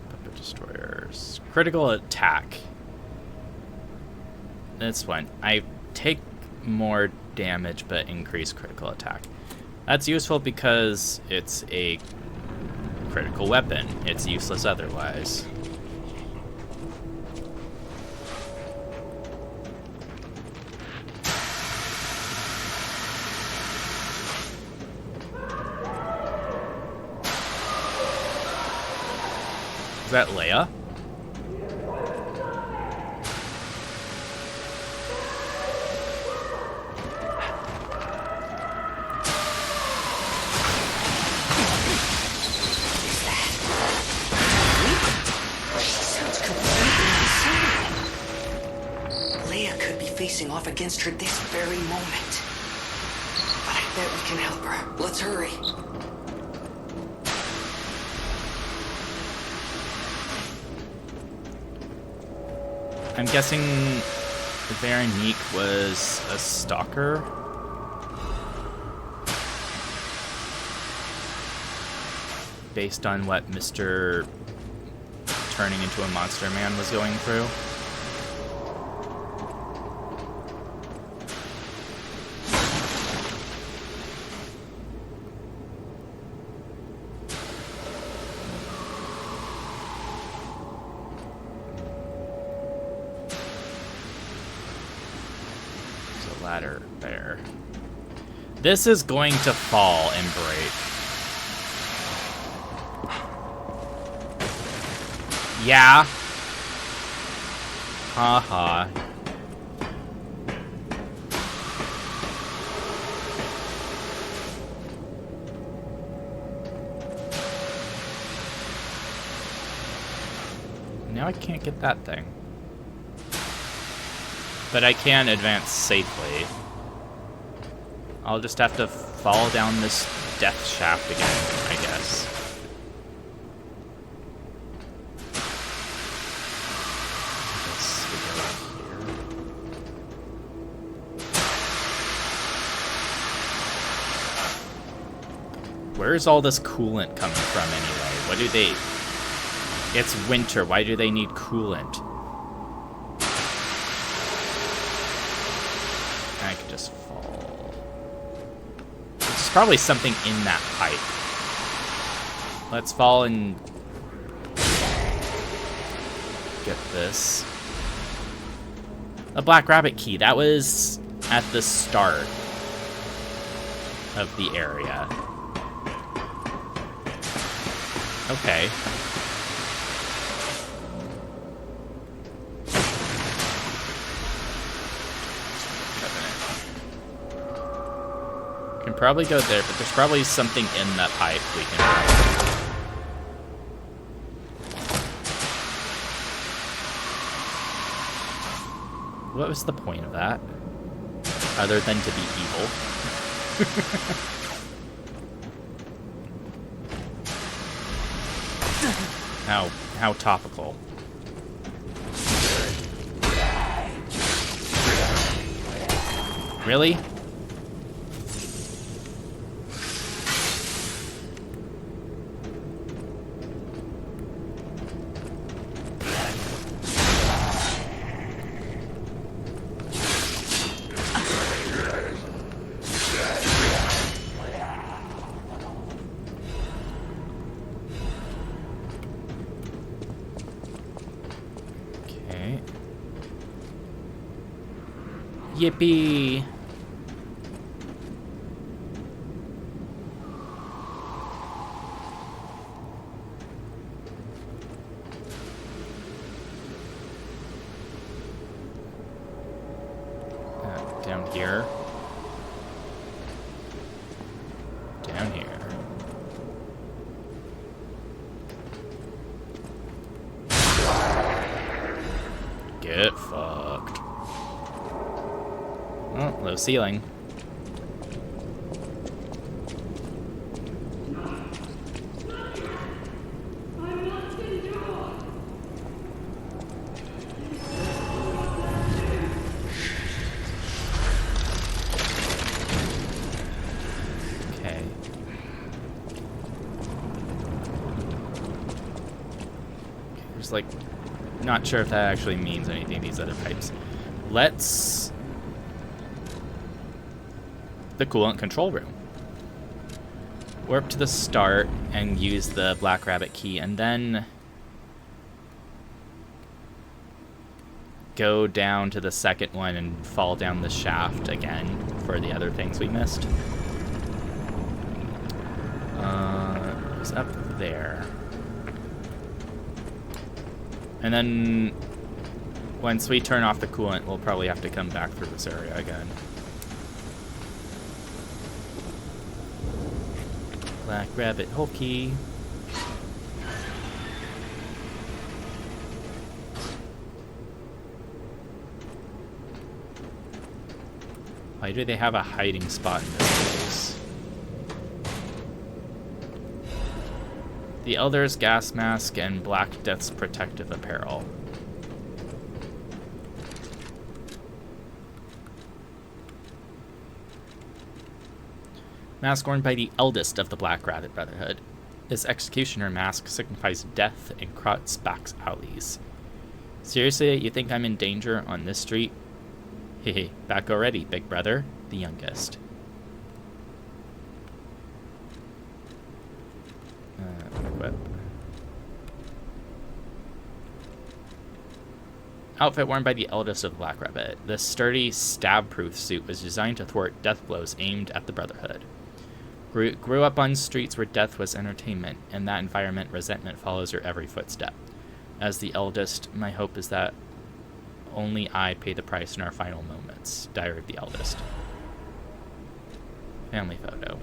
Speaker 1: Puppet Destroyers... Critical attack. This one. I take more damage but increase critical attack. That's useful because it's a critical weapon. It's useless otherwise. Is that Leia?
Speaker 4: Off against her this very moment. But I bet we can help her. Let's hurry.
Speaker 1: I'm guessing Veronique was a stalker. Based on what Mr. Turning into a Monster Man was going through. Ladder there. This is going to fall and break. Yeah. Haha. Now I can't get that thing. But I can advance safely. I'll just have to fall down this death shaft again, I guess. Where's all this coolant coming from anyway? What do they... It's winter. Why do they need coolant? I could just fall. There's probably something in that pipe. Let's fall and... this? A black rabbit key. That was at the start of the area. Okay. Can probably go there, but there's probably something in that pipe we can grab. What was the point of that? Other than to be evil. How topical. Really? Yippee! Down here. Down here. Get fucked. Oh, low ceiling. Okay. There's like, not sure if that actually means anything, these other pipes. Let's... the coolant control room. Warp to the start and use the black rabbit key, and then go down to the second one and fall down the shaft again for the other things we missed. It's up there. And then once we turn off the coolant, we'll probably have to come back through this area again. Black rabbit hole key. Why do they have a hiding spot in this place? The Elder's gas mask and Black Death's protective apparel. Mask worn by the eldest of the Black Rabbit Brotherhood. This executioner mask signifies death in Krot's back alleys. Seriously, you think I'm in danger on this street? Hehe, back already, big brother, the youngest. Equip. Outfit worn by the eldest of the Black Rabbit. This sturdy, stab-proof suit was designed to thwart death blows aimed at the Brotherhood. Grew up on streets where death was entertainment. In that environment, resentment follows her every footstep. As the eldest, my hope is that only I pay the price in our final moments. Diary of the Eldest. Family photo.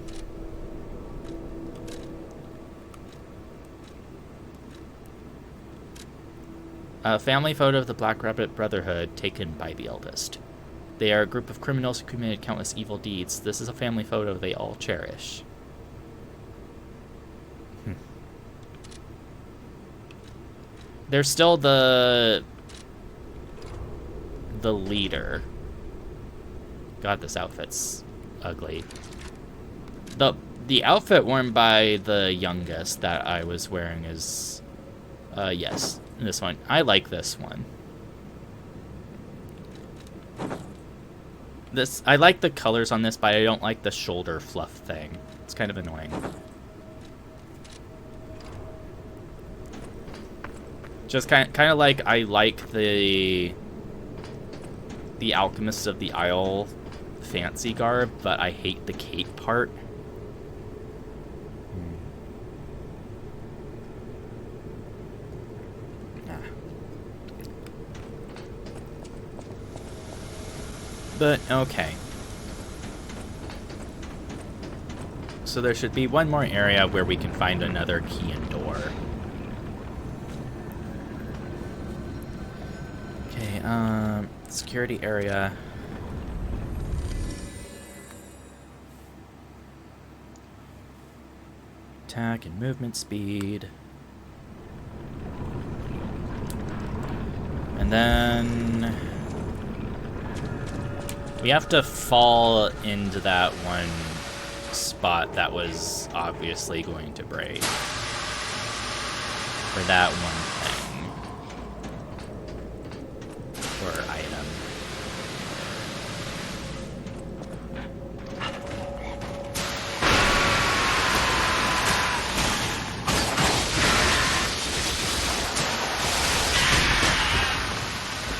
Speaker 1: A family photo of the Black Rabbit Brotherhood taken by the eldest. They are a group of criminals who committed countless evil deeds. This is a family photo they all cherish. They're still the leader. God, this outfit's ugly. The outfit worn by the youngest that I was wearing is yes, this one. I like this one. I like the colors on this, but I don't like the shoulder fluff thing. It's kind of annoying. Just kind of like I like the Alchemists of the Isle fancy garb, but I hate the cape part. But, okay. So there should be one more area where we can find another key and door. Okay, security area. Attack and movement speed. And then we have to fall into that one spot that was obviously going to break. For that one thing. Or item.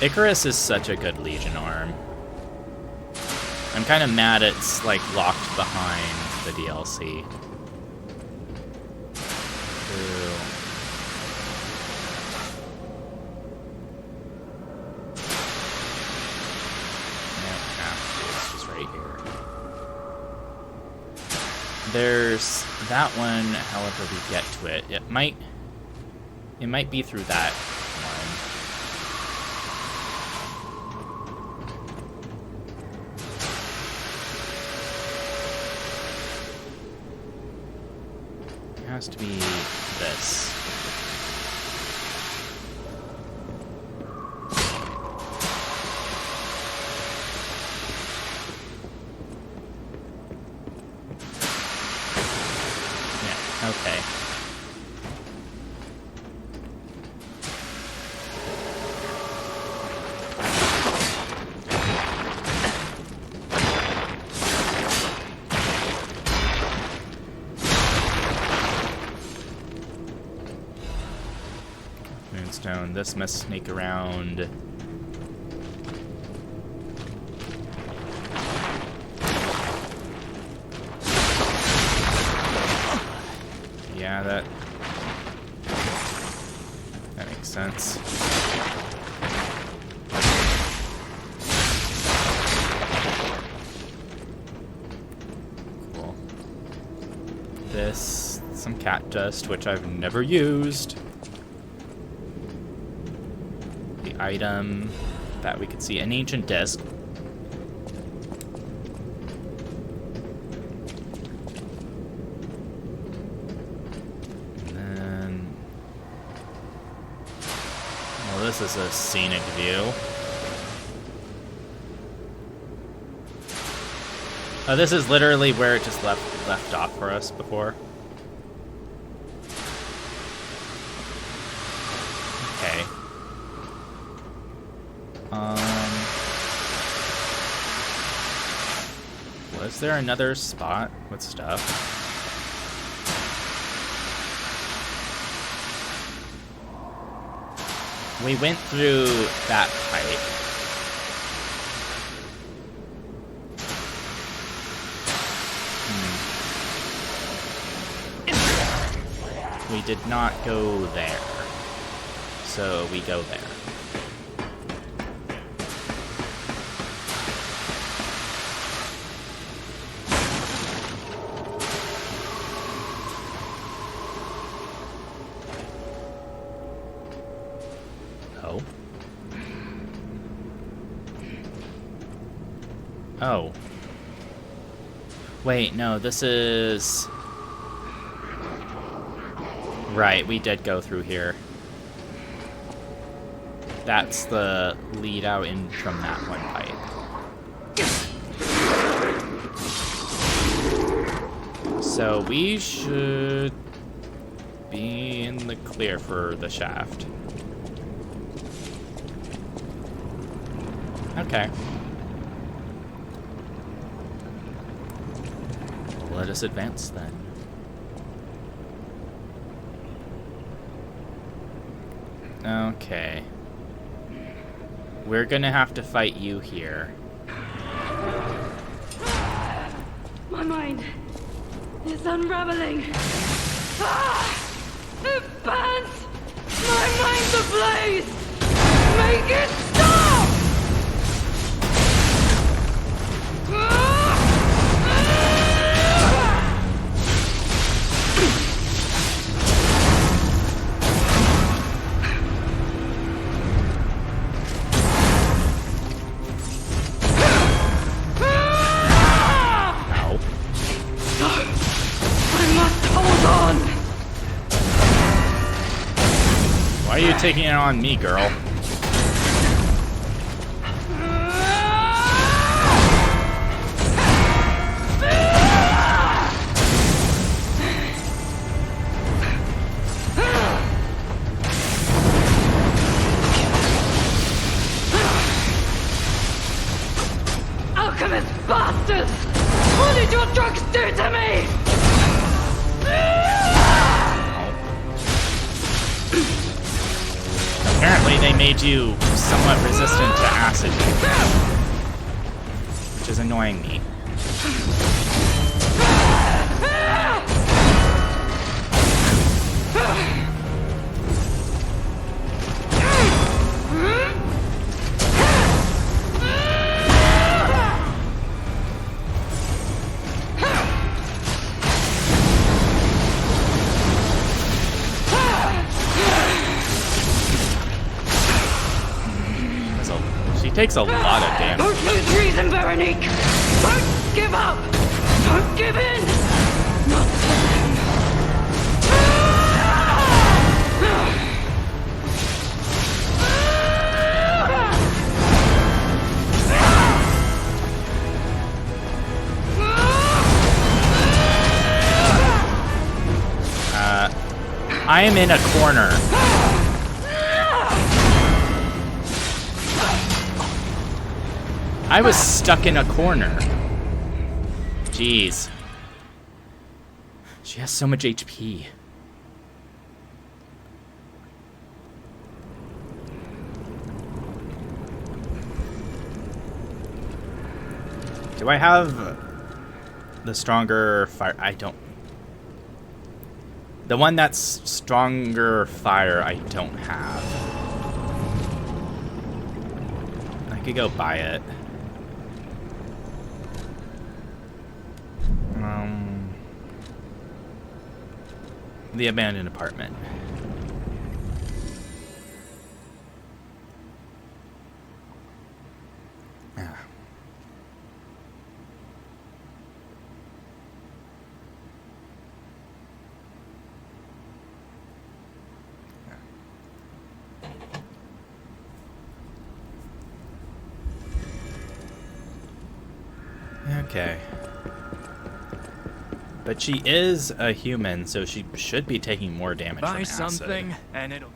Speaker 1: Icarus is such a good Legion arm. I'm kind of mad it's, like, locked behind the DLC. Ooh. It's just right here. There's that one, however we get to it. It might be through that one. Has to be this. Yeah, okay. Moonstone. This must sneak around. Yeah, that makes sense. Cool. This, some cat dust, which I've never used. Item that we could see, an ancient disc. And then, well, this is a scenic view. Oh, this is literally where it just left off for us before. Okay. Was there another spot with stuff? We went through that pipe. We did not go there. So we go there. Oh. Wait, no, this is... Right, we did go through here. That's the lead out in from that one pipe. So we should be in the clear for the shaft. Okay. Let us advance then. Okay. We're gonna have to fight you here.
Speaker 5: My mind is unraveling. It burns! My mind's ablaze! Make it stop!
Speaker 1: Why are you taking it on me, girl?
Speaker 5: Alchemist bastards! What did your drugs do to me?
Speaker 1: Apparently they made you somewhat resistant to acid, which is annoying me. Takes a lot of damage.
Speaker 5: Don't lose reason, Veronique! Don't give up! Don't give in! Not to them!
Speaker 1: I am in a corner. I was stuck in a corner. Jeez. She has so much HP. Do I have the stronger fire? I don't. The one that's stronger fire, I don't have. I could go buy it. The abandoned apartment. Yeah. Okay. But she is a human, so she should be taking more damage from acid.
Speaker 6: Buy something, and it'll...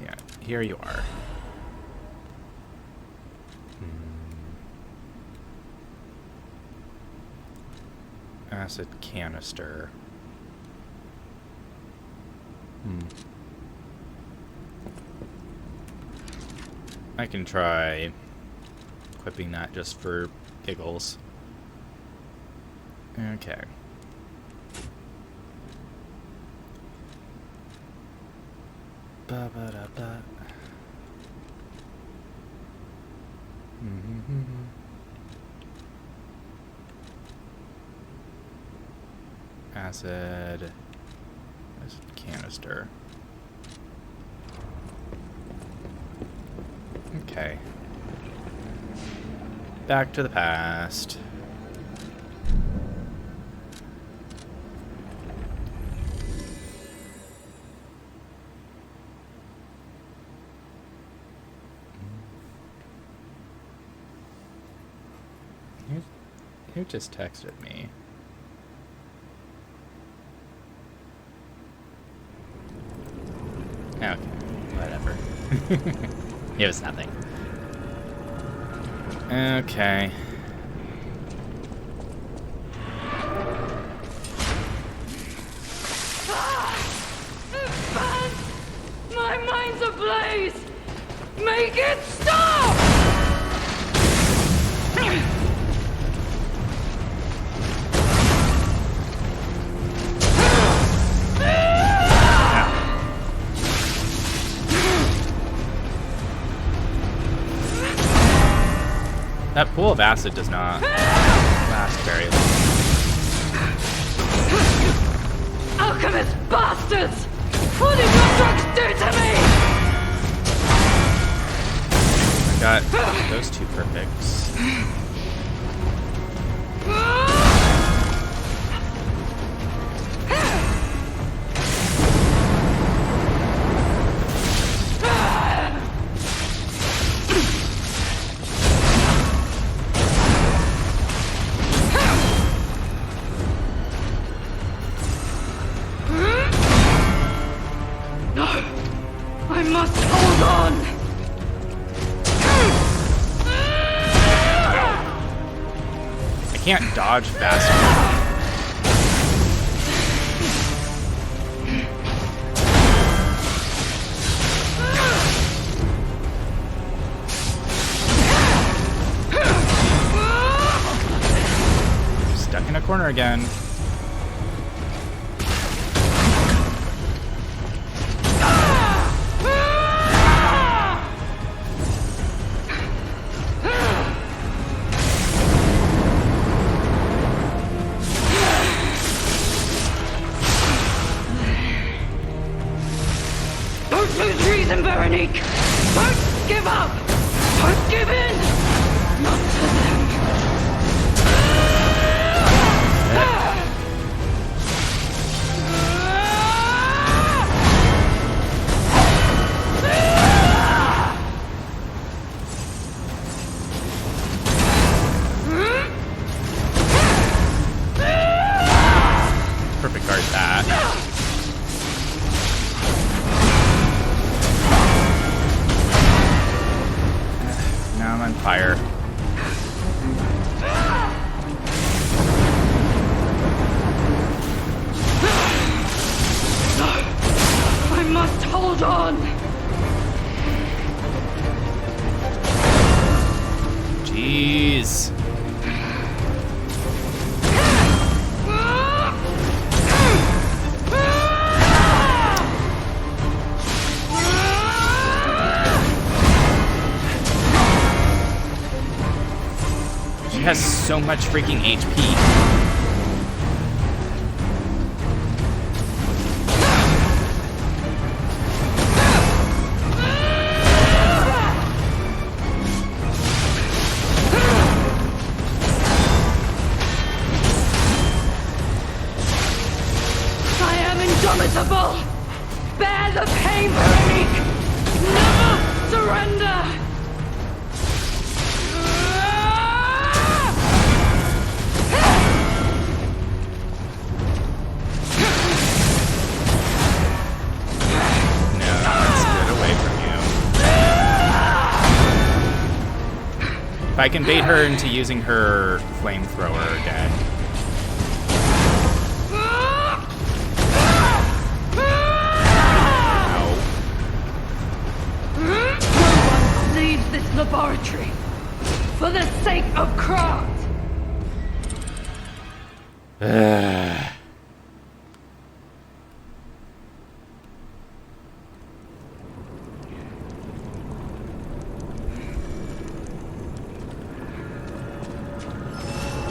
Speaker 1: Yeah, here you are. Acid canister. I can try equipping that just for giggles. Okay. Ba-ba-da-ba. Acid canister. Okay. Back to the past. Who just texted me? Okay, whatever. It was nothing. Okay.
Speaker 5: Please! Make it stop!
Speaker 1: That pool of acid does not last very long.
Speaker 5: Alchemist bastards! What did your drugs do to me?
Speaker 1: I got those two perfects.
Speaker 5: I must hold on!
Speaker 1: I can't dodge fast enough. Stuck in a corner again.
Speaker 5: Don't lose reason, Veronique! Don't give up! Don't give in! Not to them!
Speaker 1: Perfect guard that. Now I'm on fire.
Speaker 5: I must hold on!
Speaker 1: Jeez. She has so much freaking HP.
Speaker 5: I am indomitable! Bear the pain, Veronique! Never surrender!
Speaker 1: No, let's get away from you. If I can bait her into using her flamethrower again.
Speaker 5: No one leaves this laboratory for the sake of craft!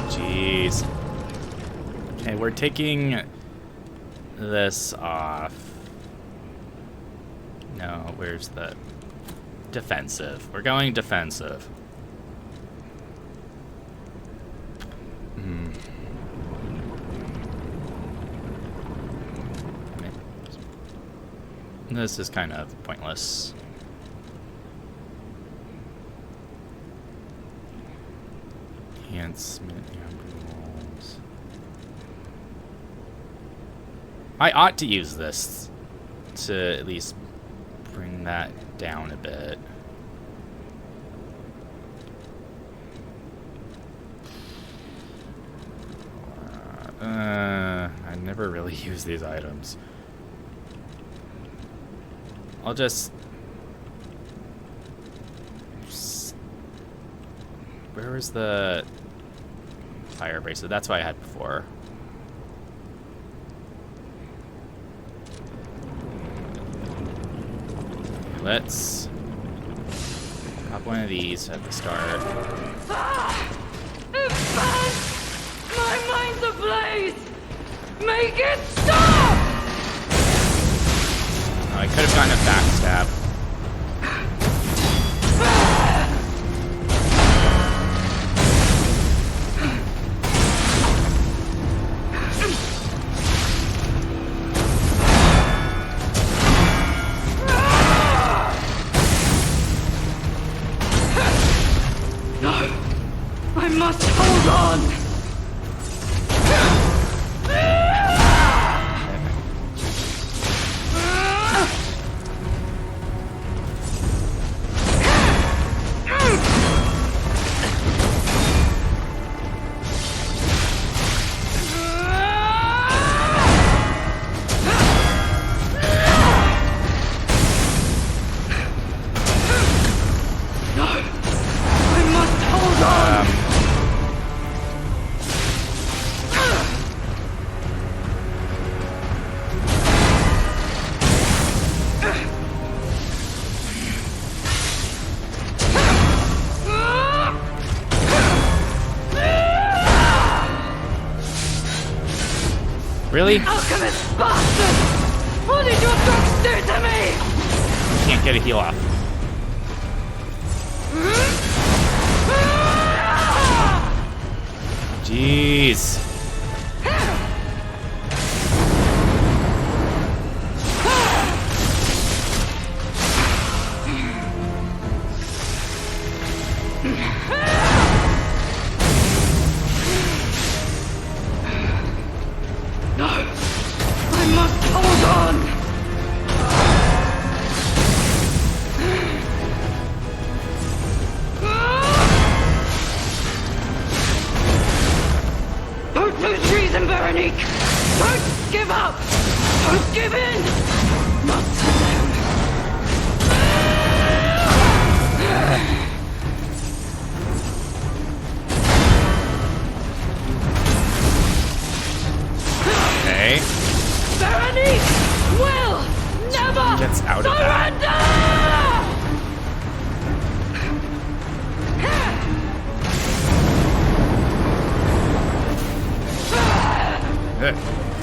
Speaker 1: Jeez. Okay, we're taking this off. No, where's the defensive? We're going defensive. This is kind of pointless. Enhancement rules. I ought to use this to at least bring that down a bit. I never really use these items. I'll just Where was the fire bracelet? That's what I had before. Let's pop one of these at the start.
Speaker 5: It burns! My mind's ablaze! Make it stop!
Speaker 1: Oh, I could have gotten a backstab.
Speaker 5: I must hold on!
Speaker 1: Really?
Speaker 5: Alchemist bastard! What did your drugs do to me?
Speaker 1: Can't get a heal off. Jeez.
Speaker 5: Don't give up! Don't give in! Not to them!
Speaker 1: Okay.
Speaker 5: Veronique will never
Speaker 1: Gets out of
Speaker 5: surrender!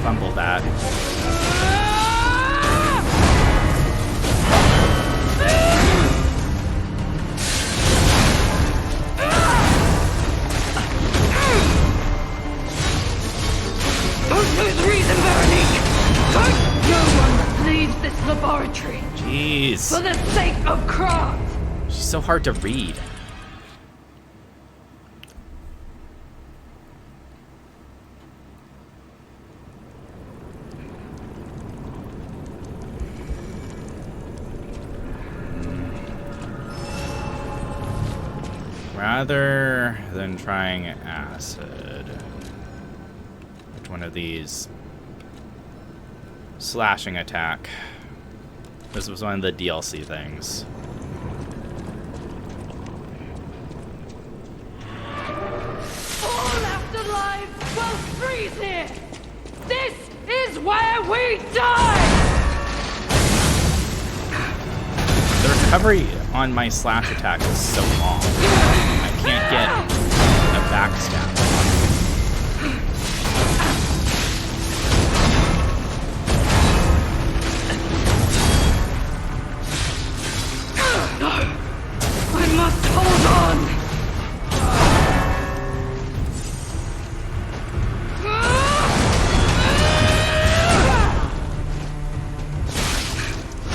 Speaker 1: Fumble that.
Speaker 5: Don't lose reason, Veronique! Don't! No one leaves this laboratory
Speaker 1: Jeez.
Speaker 5: for the sake of craft!
Speaker 1: She's so hard to read. Rather than trying acid, which one of these? Slashing attack. This was one of the DLC things.
Speaker 5: All afterlives will freeze here! This is where we die!
Speaker 1: The recovery on my slash attack is so long. I can't get a backstab.
Speaker 5: No! I must hold on!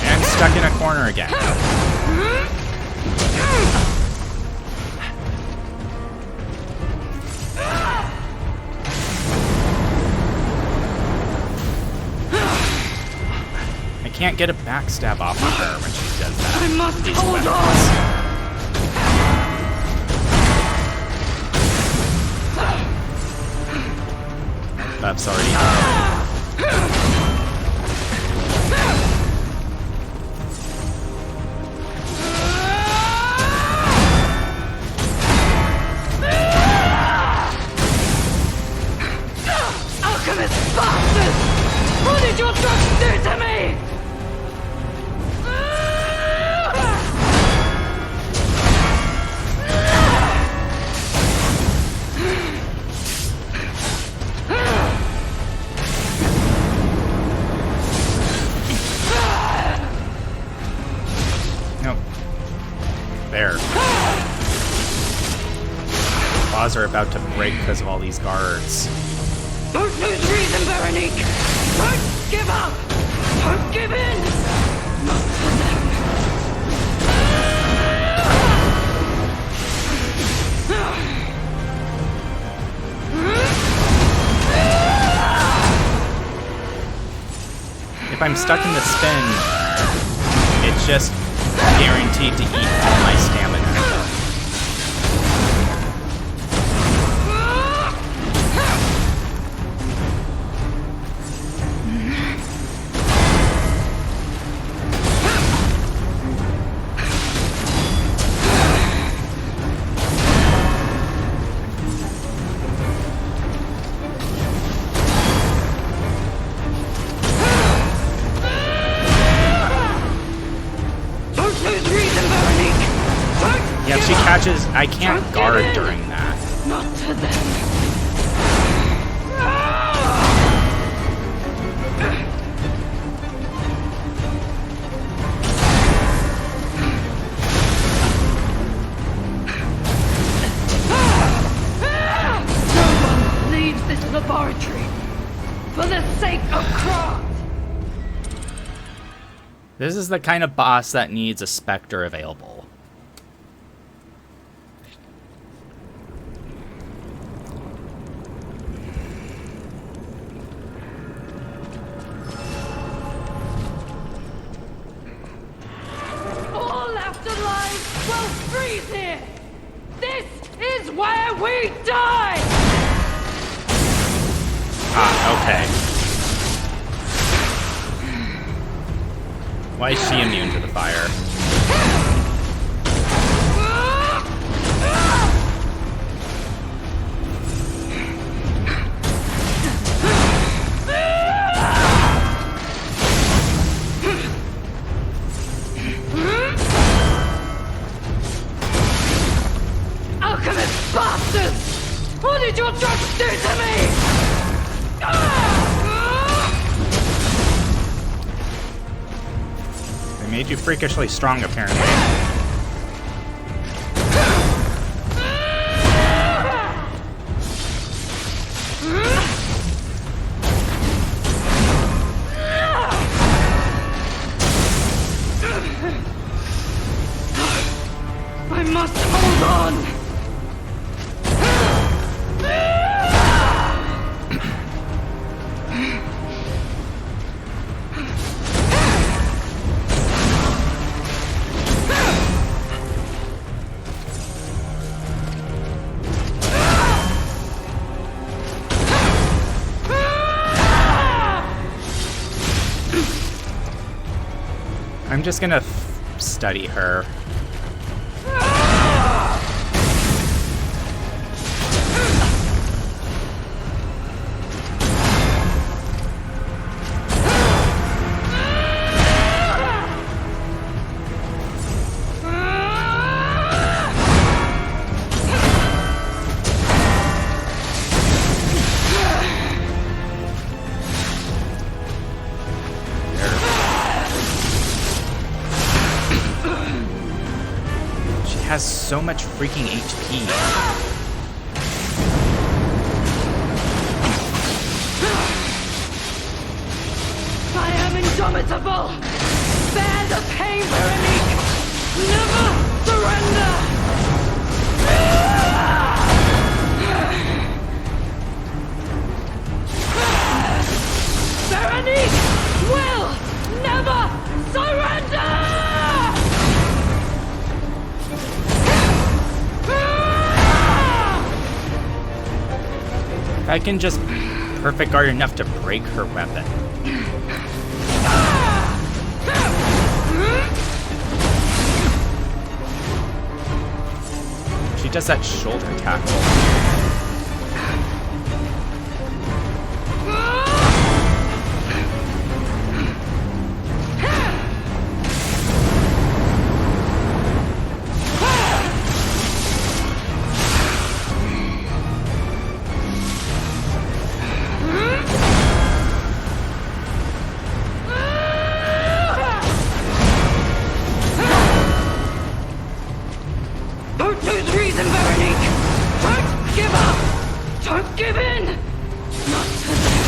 Speaker 1: And stuck in a corner again. I can't get a backstab off of her when she does that.
Speaker 5: I must
Speaker 1: These
Speaker 5: hold
Speaker 1: weapons. That's already Claws are about to break because of all these guards.
Speaker 5: Don't lose reason, Veronique! Don't give up! Don't give in! Not for them.
Speaker 1: If I'm stuck in the spin, it's just guaranteed to eat all my stamina. Yeah, if she catches, I can't guard during that.
Speaker 5: Not to them. No one leaves this laboratory for the sake of craft.
Speaker 1: This is the kind of boss that needs a Spectre available.
Speaker 5: All afterlives will freeze here. This is where we die.
Speaker 1: Ah, okay. Why is she immune to the fire?
Speaker 5: Alchemist bastards! What did your drugs do to me?
Speaker 1: They made you freakishly strong, apparently.
Speaker 5: I must hold on.
Speaker 1: I'm just gonna study her. Has so much freaking HP.
Speaker 5: I am indomitable. Bear the pain, Veronique. Never surrender. Veronique will never surrender.
Speaker 1: I can just perfect guard enough to break her weapon. She does that shoulder tackle.
Speaker 5: Don't lose reason, Veronique! Don't give up! Don't give in! Not today.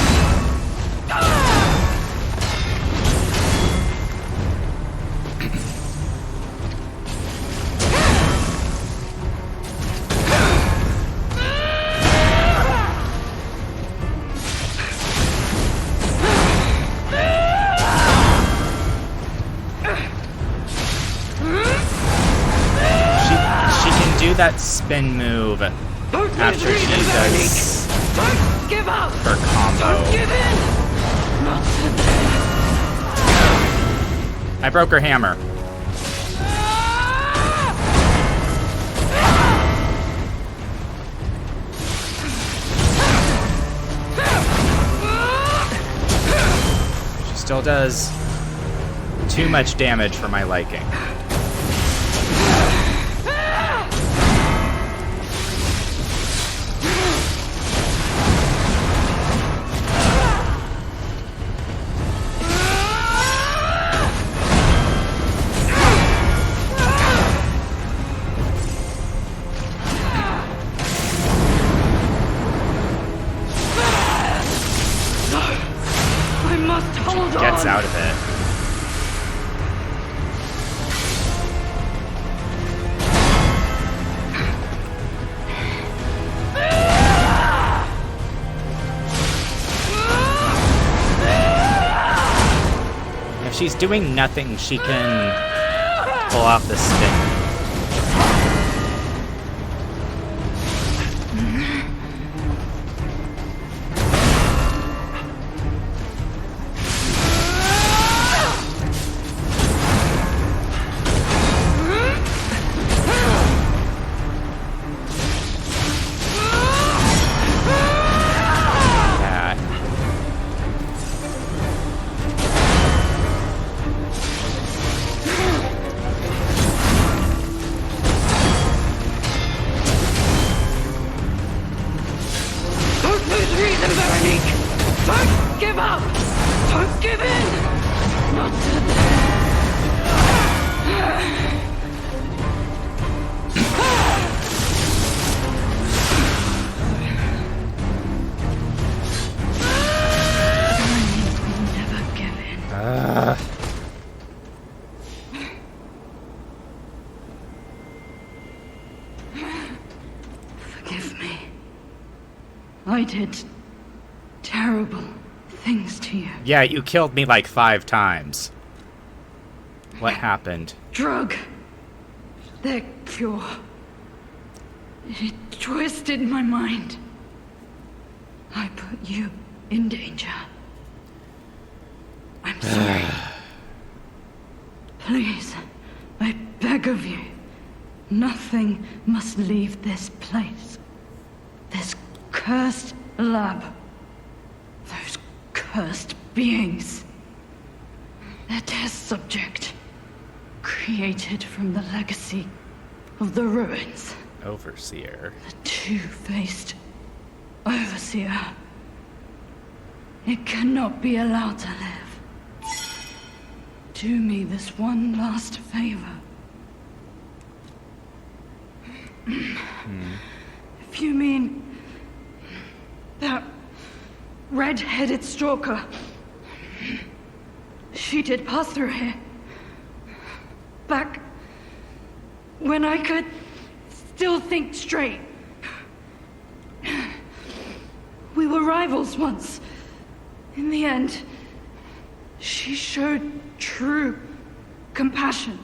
Speaker 1: That spin move after she does
Speaker 5: Don't give up.
Speaker 1: her combo.
Speaker 5: Don't give in. Not today.
Speaker 1: I broke her hammer. She still does too much damage for my liking. Gets out of it. If she's doing nothing, she can pull off the spin.
Speaker 5: Forgive me. I did terrible things to you.
Speaker 1: Yeah, you killed me like 5 times. What happened?
Speaker 5: Drug. Their cure. It twisted my mind. I put you in danger. I'm sorry. Please, I beg of you. Nothing must leave this place. This cursed lab. Those cursed beings. Their test subject. Created from the legacy of the ruins.
Speaker 1: Overseer.
Speaker 5: The two-faced overseer. It cannot be allowed to live. Do me this one last favor. If you mean that red-headed stalker, she did pass through here. Back when I could still think straight. We were rivals once. In the end, she showed true compassion.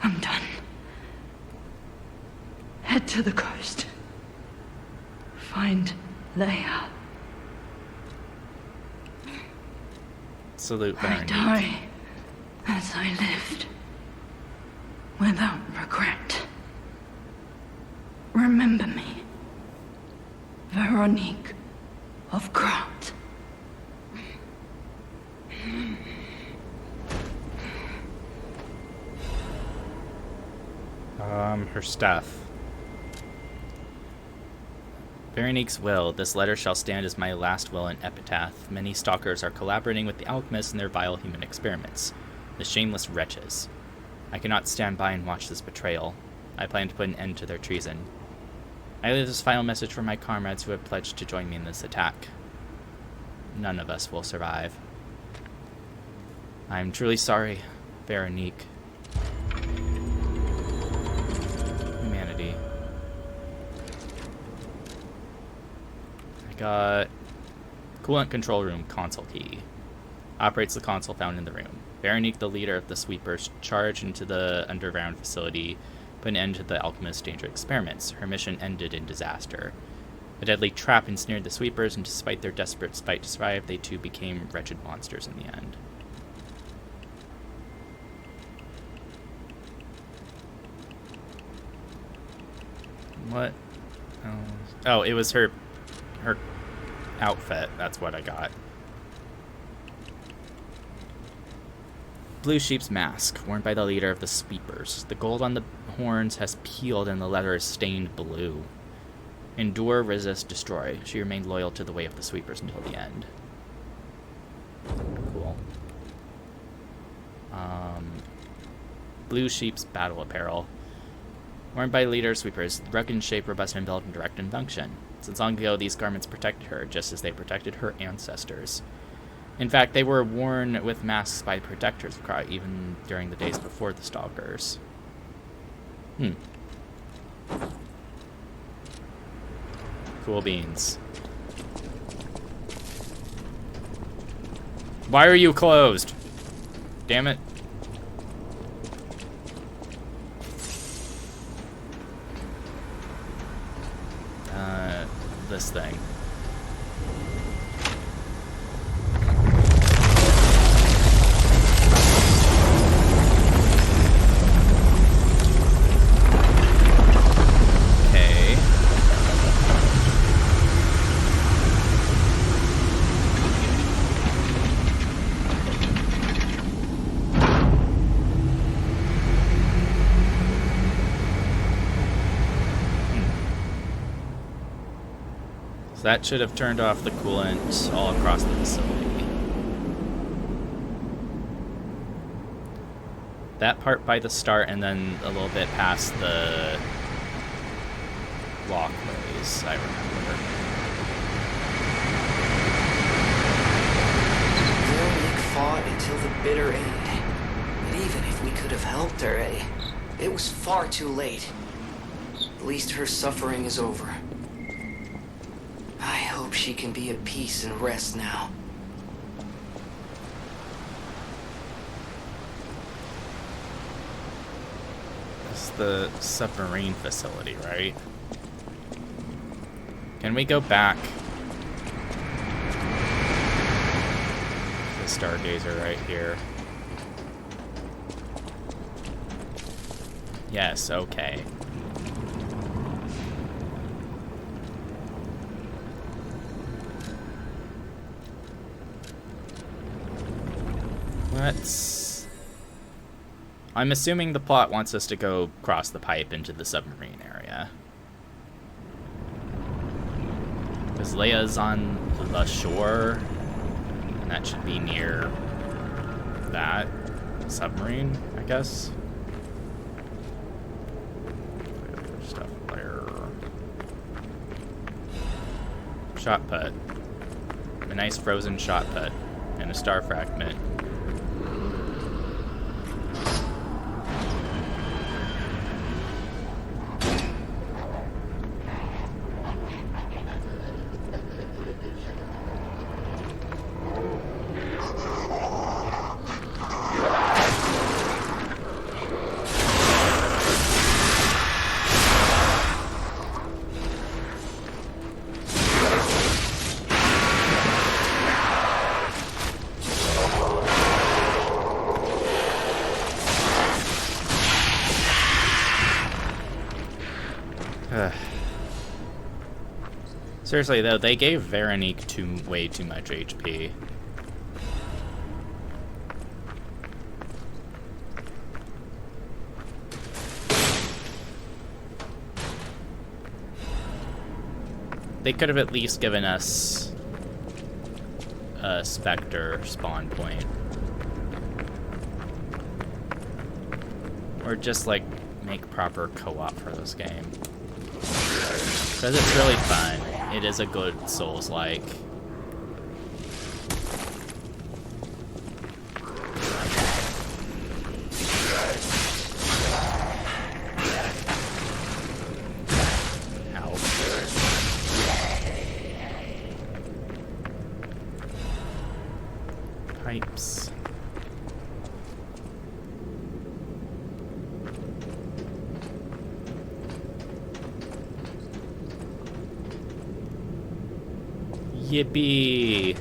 Speaker 5: I'm done. Head to the coast. Find Leia.
Speaker 1: Salute,
Speaker 5: I
Speaker 1: Veronique.
Speaker 5: die as I lived, without regret. Remember me, Veronique of Grant.
Speaker 1: Her stuff. Veronique's will. This letter shall stand as my last will and epitaph. Many stalkers are collaborating with the alchemists in their vile human experiments. The shameless wretches. I cannot stand by and watch this betrayal. I plan to put an end to their treason. I leave this final message for my comrades who have pledged to join me in this attack. None of us will survive. I am truly sorry, Veronique. Humanity. I got coolant control room console key. Operates the console found in the room. Veronique, the leader of the sweepers, charged into the underground facility, put an end to the alchemist's dangerous experiments. Her mission ended in disaster. A deadly trap ensnared the sweepers, and despite their desperate fight to survive, they too became wretched monsters in the end. What? Oh, it was her outfit. That's what I got. Blue sheep's mask, worn by the leader of the sweepers. The gold on the horns has peeled and the leather is stained blue. Endure, resist, destroy. She remained loyal to the way of the sweepers until the end. Cool. Blue sheep's battle apparel. Worn by leader sweepers, rugged in shape, robust in build, and direct in function. Since long ago, these garments protected her, just as they protected her ancestors. In fact, they were worn with masks by protectors, even during the days before the Stalkers. Cool beans. Why are you closed? Damn it. This thing. That should have turned off the coolant all across the facility. That part by the start and then a little bit past the walkways, I remember.
Speaker 4: Veronique fought until the bitter end. But even if we could have helped her, it was far too late. At least her suffering is over. I hope she can be at peace and rest now.
Speaker 1: It's the submarine facility, right? Can we go back? The Stargazer right here. Yes, okay. I'm assuming the plot wants us to go cross the pipe into the submarine area. Because Leia's on the shore, and that should be near that submarine, I guess. Stuff there. Shot put. A nice frozen shot put. And a star fragment. Seriously though, they gave Veronique way too much HP. They could have at least given us a Spectre spawn point. Or just, like, make proper co-op for this game. Because it's really fun. It is a good Souls-like. Pipes. Yippee!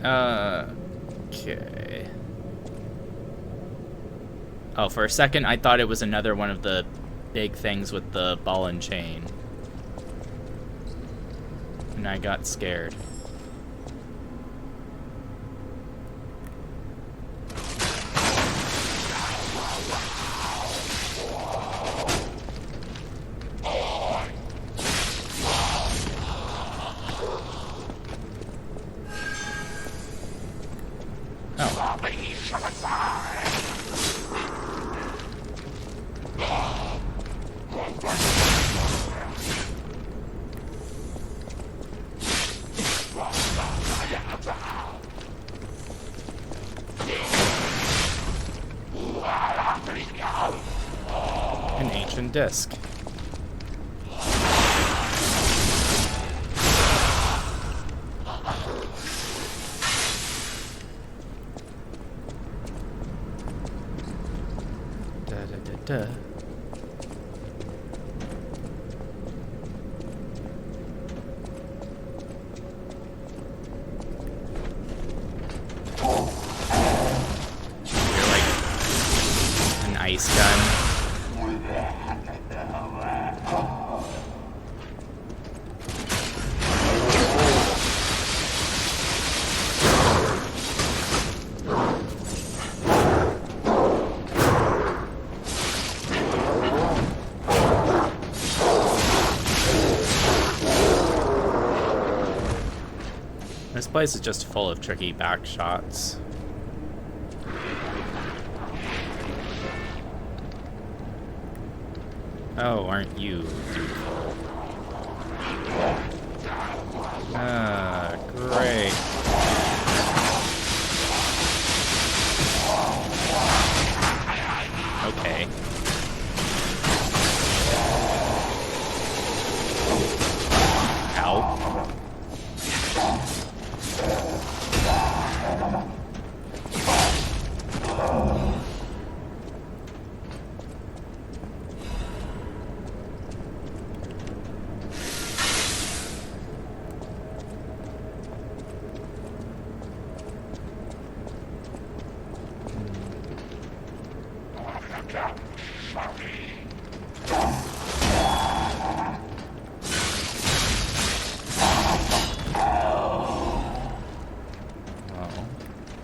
Speaker 1: Okay. Oh, for a second I thought it was another one of the big things with the ball and chain. And I got scared. An ancient disc. Da. You're like an ice gun. This place is just full of tricky back shots. Oh, aren't you beautiful? Ah, great. Okay. Ow.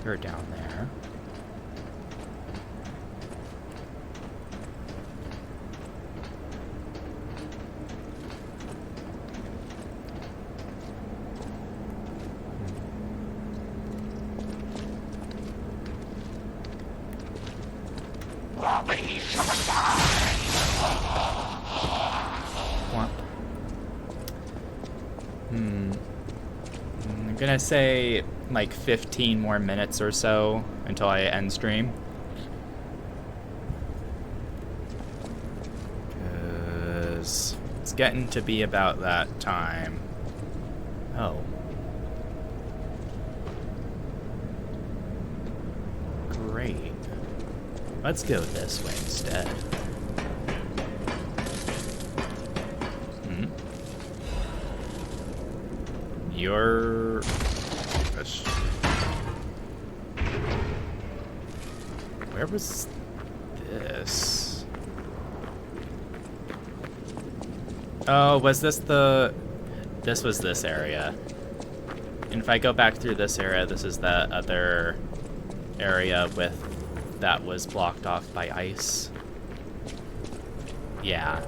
Speaker 1: You're down there. I'm gonna say like 15 more minutes or so until I end stream. Cause it's getting to be about that time. Oh. Great. Let's go this way instead. You're... Where was this? Oh, was this the... This was this area. And if I go back through this area, this is that other area with... that was blocked off by ice. Yeah.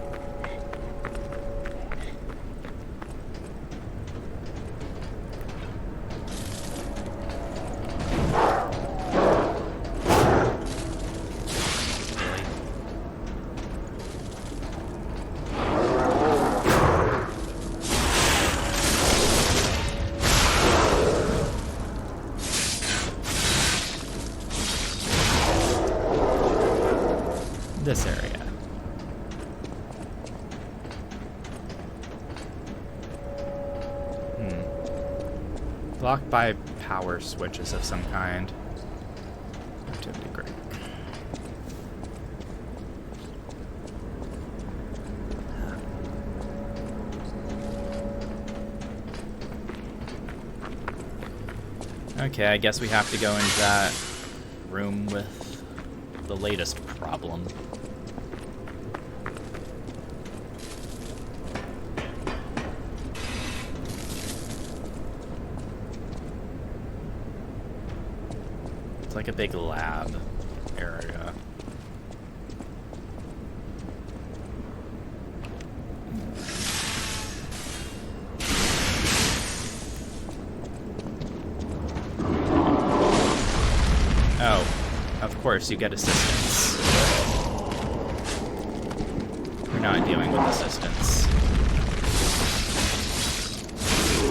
Speaker 1: this area. Blocked by power switches of some kind. Activity group. Okay, I guess we have to go into that room with the latest problem. It's like a big lab area. Oh, of course you get assistance. We're not dealing with assistance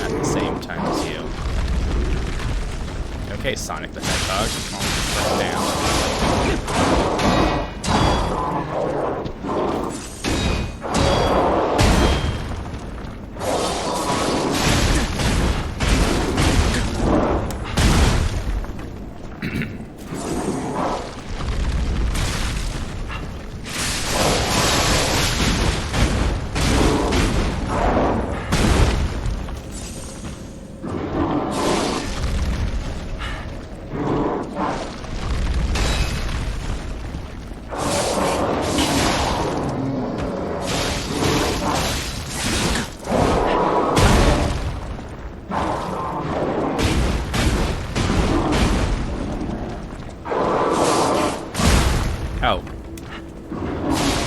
Speaker 1: at the same time as you. Okay, Sonic the Hedgehog, calm down. Oh.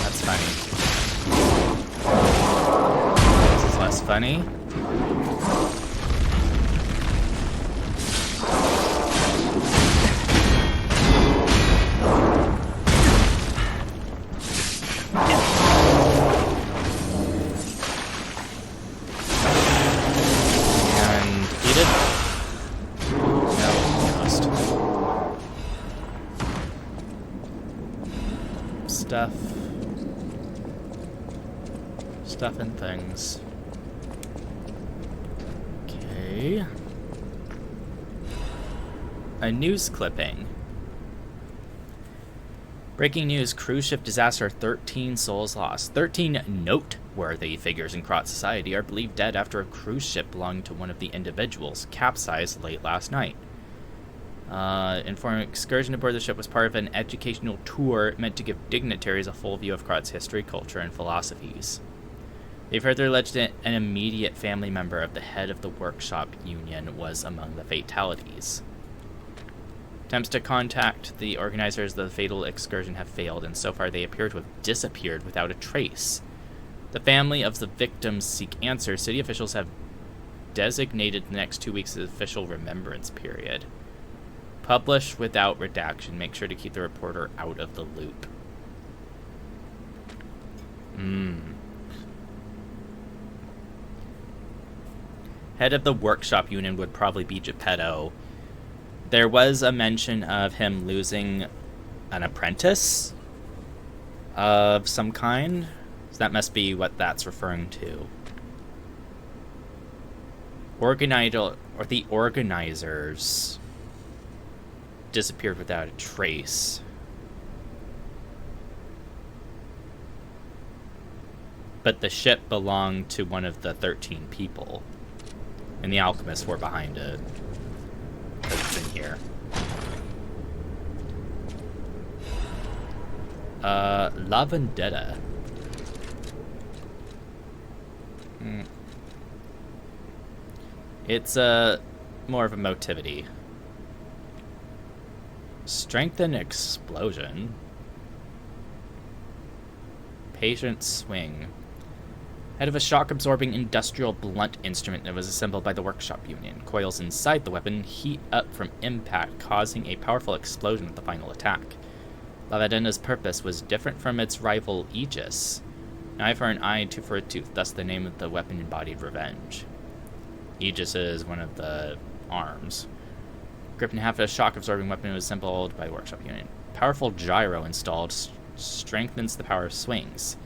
Speaker 1: That's funny. This is less funny. And eat it? No, almost. Stuff and things. Okay. A news clipping. Breaking news, cruise ship disaster, 13 souls lost. 13 noteworthy figures in Krot society are believed dead after a cruise ship belonging to one of the individuals capsized late last night. Informing excursion aboard the ship was part of an educational tour meant to give dignitaries a full view of Krot's history, culture, and philosophies. They've heard their alleged an immediate family member of the head of the workshop union was among the fatalities. Attempts to contact the organizers of the fatal excursion have failed, and so far they appear to have disappeared without a trace. The family of the victims seek answers. City officials have designated the next 2 weeks as official remembrance period. Publish without redaction. Make sure to keep the reporter out of the loop. Head of the workshop union would probably be Geppetto. There was a mention of him losing an apprentice of some kind. So that must be what that's referring to. The organizers disappeared without a trace. But the ship belonged to one of the 13 people. And the alchemists were behind it. Because it's in here. La Vendetta. It's more of a motivity. Strengthen explosion. Patient swing. Head of a shock-absorbing industrial blunt instrument that was assembled by the workshop union. Coils inside the weapon heat up from impact, causing a powerful explosion with the final attack. La Vendetta's purpose was different from its rival Aegis. An eye for an eye, tooth for a tooth, thus the name of the weapon embodied revenge. Aegis is one of the arms. Grip in half, a shock-absorbing weapon was assembled by workshop union. Powerful gyro installed, strengthens the power of swings.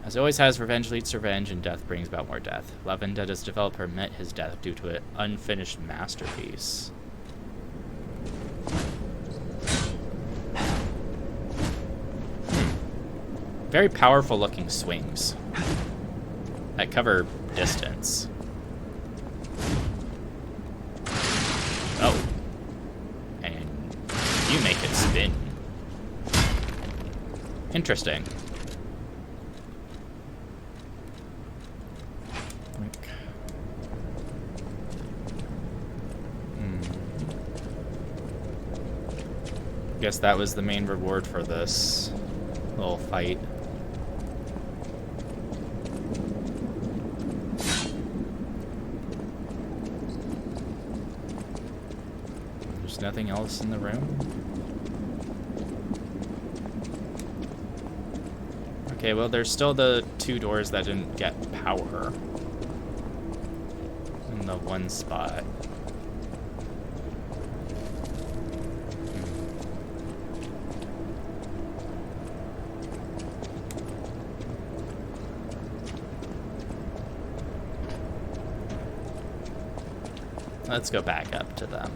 Speaker 1: As it always has, revenge leads to revenge, and death brings about more death. La Vendetta's developer met his death due to an unfinished masterpiece. Very powerful looking swings that cover distance. Oh. And you make it spin. Interesting. Guess that was the main reward for this little fight. There's nothing else in the room? Okay, well, there's still the 2 doors that didn't get power in the one spot. Let's go back up to them.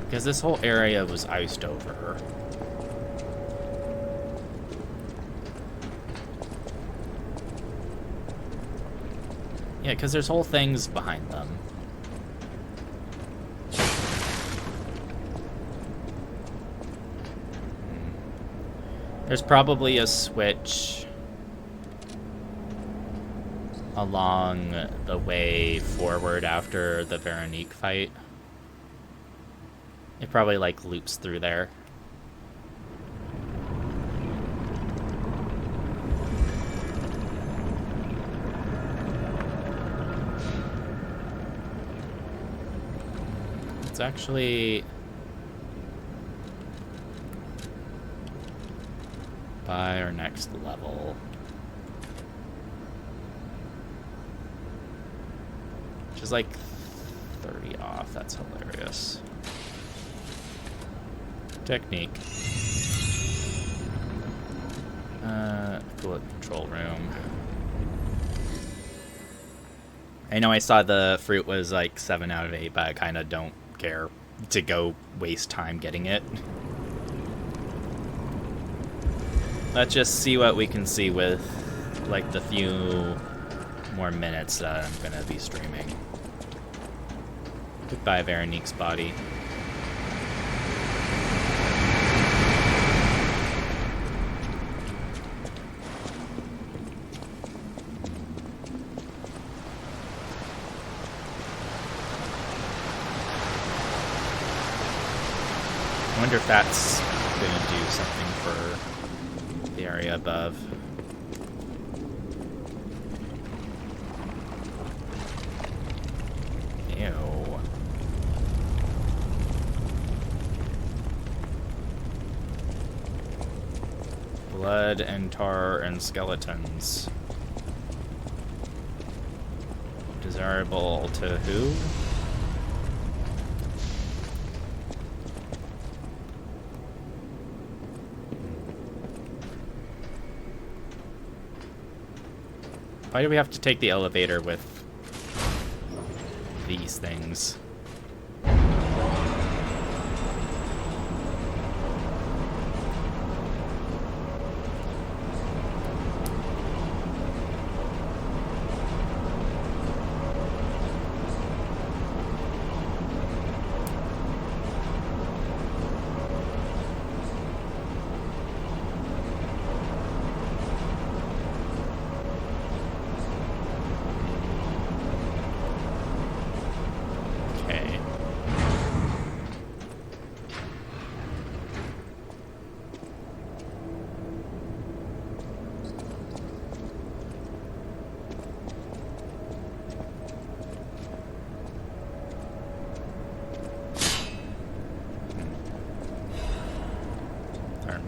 Speaker 1: Because this whole area was iced over. Yeah, because there's whole things behind them. There's probably a switch along the way forward after the Veronique fight. It probably, like, loops through there. It's actually by our next level. Which is like 30 off. That's hilarious. Technique. Cool control room. I know I saw the fruit was like 7 out of 8, but I kind of don't care to go waste time getting it. Let's just see what we can see with like the few more minutes that I'm gonna be streaming. Goodbye, Veronique's body. I wonder if that's gonna do something for the area above. Ew. Blood and tar and skeletons. Desirable to who? Why do we have to take the elevator with these things?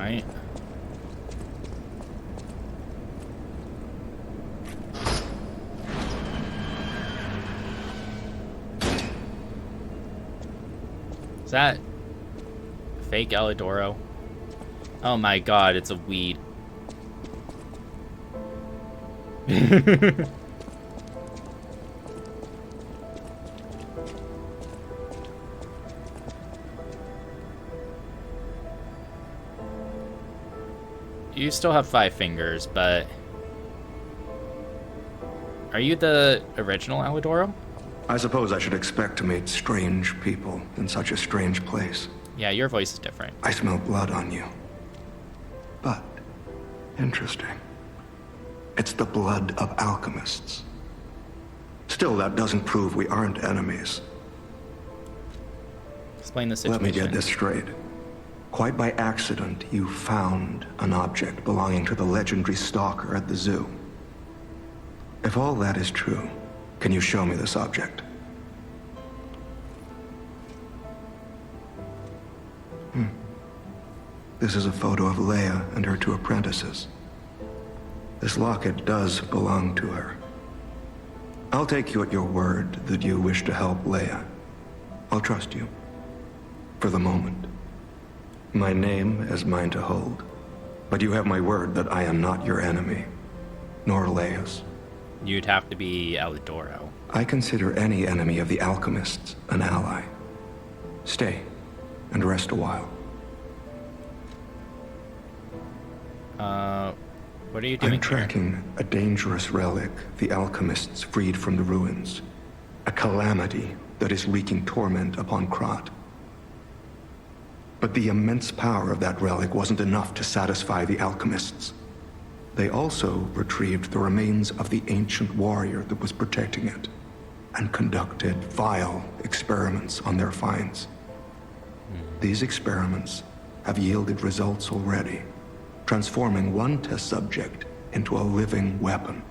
Speaker 1: Alright. Is that fake Alidoro? Oh my god, it's a weed. You still have 5 fingers, but... Are you the original Alidoro?
Speaker 6: I suppose I should expect to meet strange people in such a strange place.
Speaker 1: Yeah, your voice is different.
Speaker 6: I smell blood on you. But, interesting. It's the blood of alchemists. Still, that doesn't prove we aren't enemies.
Speaker 1: Explain the situation.
Speaker 6: Let me get this straight. Quite by accident, you found an object belonging to the legendary stalker at the zoo. If all that is true, can you show me this object? This is a photo of Leia and her 2 apprentices. This locket does belong to her. I'll take you at your word that you wish to help Leia. I'll trust you. For the moment. My name is mine to hold. But you have my word that I am not your enemy. Nor Leia's.
Speaker 1: You'd have to be Alidoro.
Speaker 6: I consider any enemy of the alchemists an ally. Stay, and rest a while.
Speaker 1: What are you doing
Speaker 6: I'm tracking
Speaker 1: here?
Speaker 6: a dangerous relic the alchemists freed from the ruins. A calamity that is wreaking torment upon Krat. But the immense power of that relic wasn't enough to satisfy the alchemists. They also retrieved the remains of the ancient warrior that was protecting it, and conducted vile experiments on their finds. These experiments have yielded results already, transforming one test subject into a living weapon.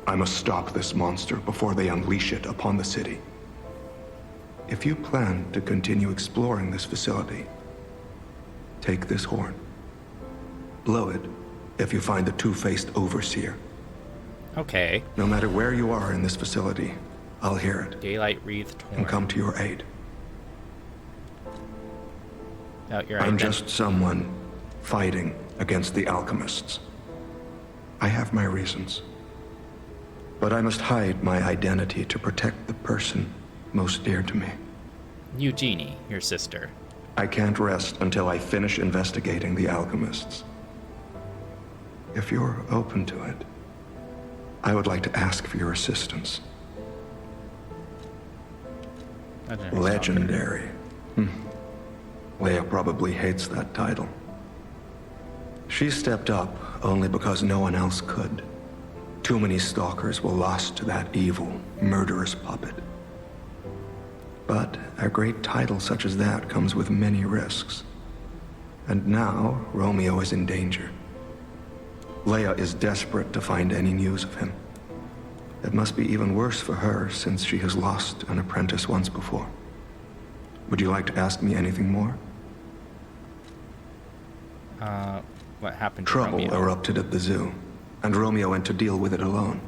Speaker 6: I must stop this monster before they unleash it upon the city. If you plan to continue exploring this facility, take this horn. Blow it if you find the two-faced overseer.
Speaker 1: Okay.
Speaker 6: No matter where you are in this facility, I'll hear it
Speaker 1: Daylight wreathed horn.
Speaker 6: and come to your aid.
Speaker 1: Out your
Speaker 6: I'm
Speaker 1: ident-
Speaker 6: just someone fighting against the alchemists. I have my reasons. But I must hide my identity to protect the person most dear to me.
Speaker 1: Eugenie, your sister.
Speaker 6: I can't rest until I finish investigating the alchemists. If you're open to it, I would like to ask for your assistance. Legendary. Leia probably hates that title. She stepped up only because no one else could. Too many stalkers were lost to that evil, murderous puppet. But a great title such as that comes with many risks. And now, Romeo is in danger. Leia is desperate to find any news of him. It must be even worse for her since she has lost an apprentice once before. Would you like to ask me anything more?
Speaker 1: What happened to
Speaker 6: Trouble
Speaker 1: Romeo?
Speaker 6: erupted at the zoo, and Romeo went to deal with it alone.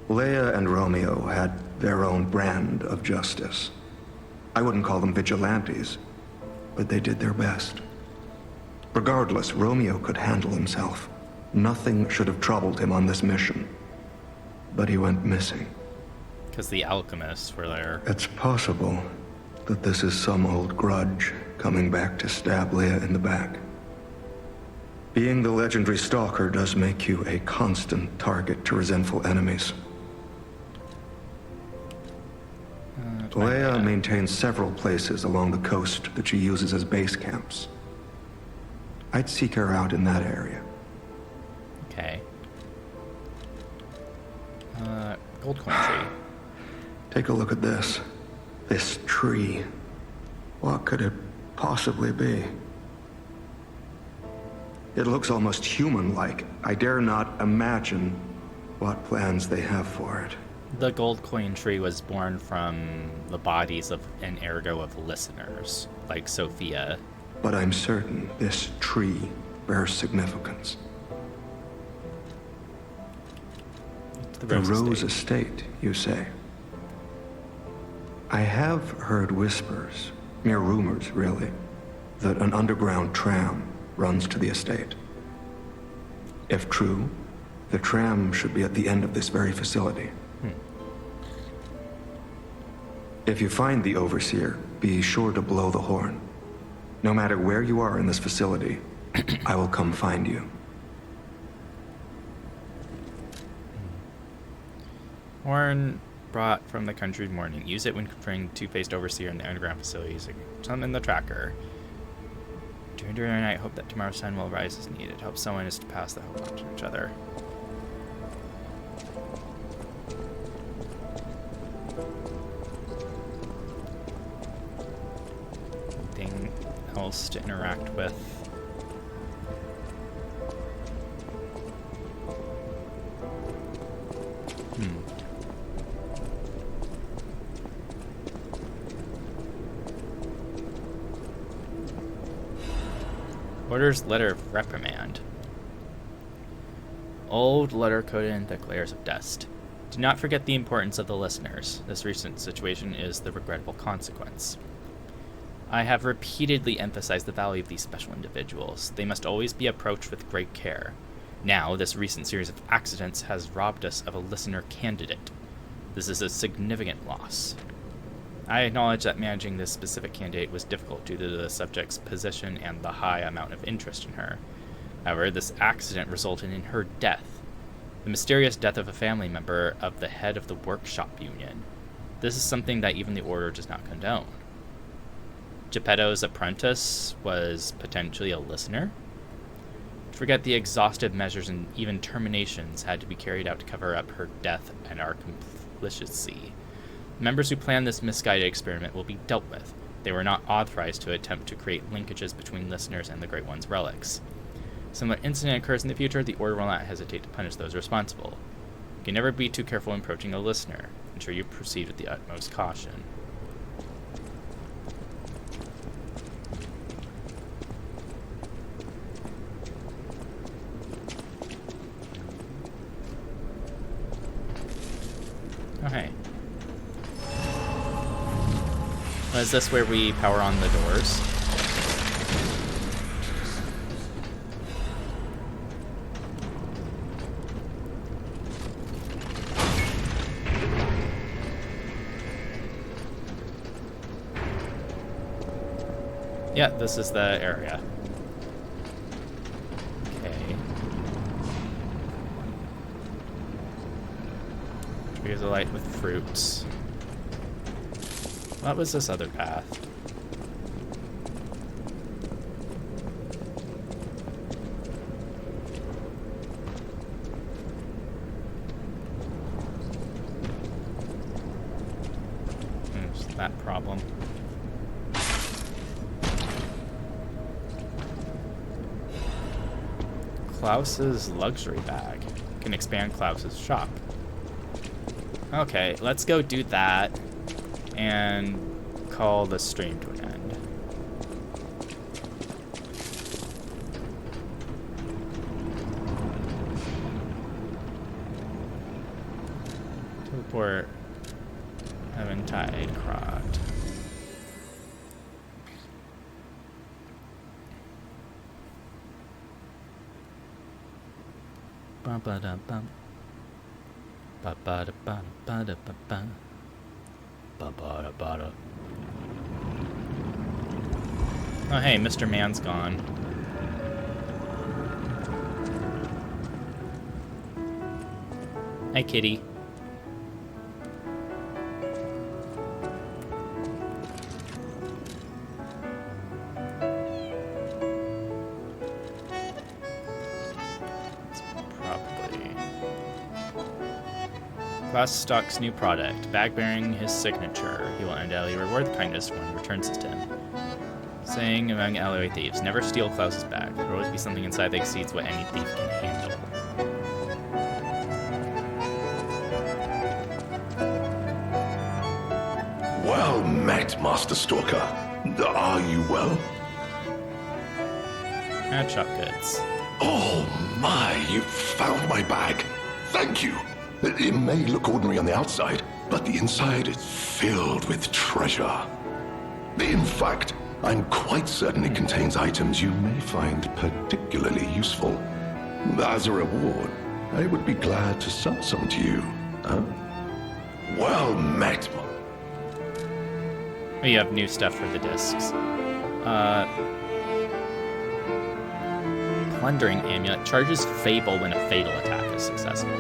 Speaker 6: Leia and Romeo had their own brand of justice. I wouldn't call them vigilantes, but they did their best. Regardless, Romeo could handle himself. Nothing should have troubled him on this mission. But he went missing.
Speaker 1: Because the alchemists were there.
Speaker 6: It's possible that this is some old grudge coming back to stab Leia in the back. Being the legendary stalker does make you a constant target to resentful enemies. Leia maintains several places along the coast that she uses as base camps. I'd seek her out in that area.
Speaker 1: Okay. Gold coin tree.
Speaker 6: Take a look at this. This tree. What could it possibly be? It looks almost human-like. I dare not imagine what plans they have for it.
Speaker 1: The gold coin tree was born from the bodies of an ergo of listeners, like Sophia
Speaker 6: but I'm certain this tree bears significance. The Rose Estate, you say? I have heard whispers, mere rumors really, that an underground tram runs to the estate. If true, the tram should be at the end of this very facility. If you find the Overseer, be sure to blow the horn. No matter where you are in this facility, I will come find you.
Speaker 1: Horn brought from the country morning. Use it when confronting two-faced Overseer in the underground facilities. Summon the tracker. During the night, hope that tomorrow's sun will rise as needed. Hope someone is to pass the hope on to each other. Anything else to interact with? Order's letter of reprimand. Old letter coated in thick layers of dust. Do not forget the importance of the listeners. This recent situation is the regrettable consequence. I have repeatedly emphasized the value of these special individuals. They must always be approached with great care. Now, this recent series of accidents has robbed us of a listener candidate. This is a significant loss. I acknowledge that managing this specific candidate was difficult due to the subject's position and the high amount of interest in her. However, this accident resulted in her death. The mysterious death of a family member of the head of the workshop union. This is something that even the Order does not condone. Geppetto's apprentice was potentially a listener? Forget the exhaustive measures and even terminations had to be carried out to cover up her death and our complicity. Members who planned this misguided experiment will be dealt with. They were not authorized to attempt to create linkages between listeners and the Great One's relics. Similar incident occurs in the future, the Order will not hesitate to punish those responsible. You can never be too careful when approaching a listener. Ensure you proceed with the utmost caution. Okay. Is this where we power on the doors? Yeah, this is the area. Okay. Here's a light with fruits. What was this other path? There's that problem. Klaus's luxury bag. Can expand Klaus's shop. Okay, let's go do that and call the stream to an end. Teleport Eventide Crot. Ba-ba-da-bum. Ba-ba-da-ba-da-ba-da-ba-ba. Ba-ba-da-ba-da. Oh hey, Mr. Man's gone. Hi, kitty. Klaus stocks new product, bag bearing his signature. He will undoubtedly reward the kindness when he returns it to him. Saying among alleyway thieves, never steal Klaus's bag. There will always be something inside that exceeds what any thief can handle.
Speaker 2: Well met, Master Stalker. Are you well?
Speaker 1: And shop goods.
Speaker 2: Oh my, you found my bag. Thank you. It may look ordinary on the outside, but the inside is filled with treasure. In fact, I'm quite certain it contains items you may find particularly useful. As a reward, I would be glad to sell some to you. Huh? Well met.
Speaker 1: We have new stuff for the discs. Plundering Amulet charges Fable when a fatal attack is successful.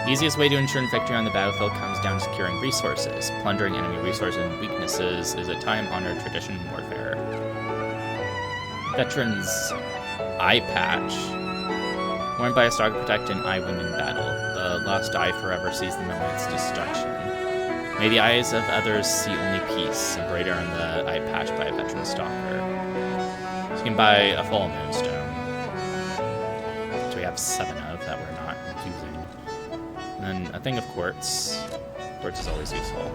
Speaker 1: The easiest way to ensure victory on the battlefield comes down to securing resources. Plundering enemy resources and weaknesses is a time-honored tradition in warfare. Veteran's Eye Patch. Worn by a star to protect an eye wound in battle. The lost eye forever sees the moment's destruction. May the eyes of others see only peace. Embroider on the eye patch by a veteran stalker. So you can buy a full moonstone, which we have 7 of that we're not using. And then a thing of quartz. Quartz is always useful.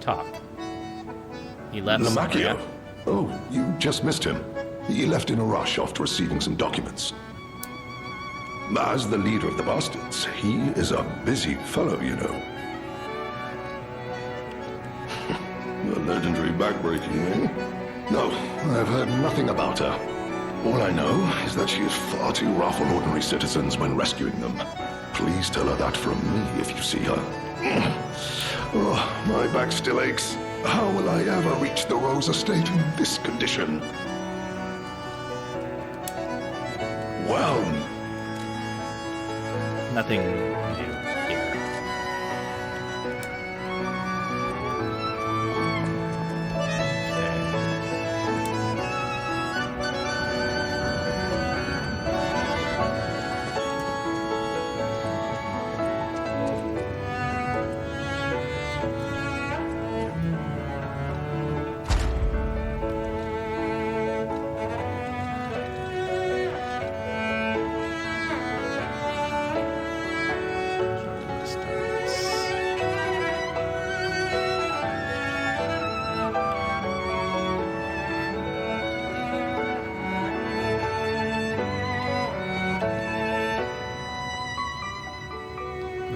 Speaker 1: Talk. He left.
Speaker 2: Lamacchio. Oh, you just missed him. He left in a rush after receiving some documents. As the leader of the bastards, he is a busy fellow, you know. The legendary backbreaking, eh? No, I've heard nothing about her. All I know is that she is far too rough on ordinary citizens when rescuing them. Please tell her that from me if you see her. Oh, my back still aches. How will I ever reach the Rose Estate in this condition? Well...
Speaker 1: Nothing new here.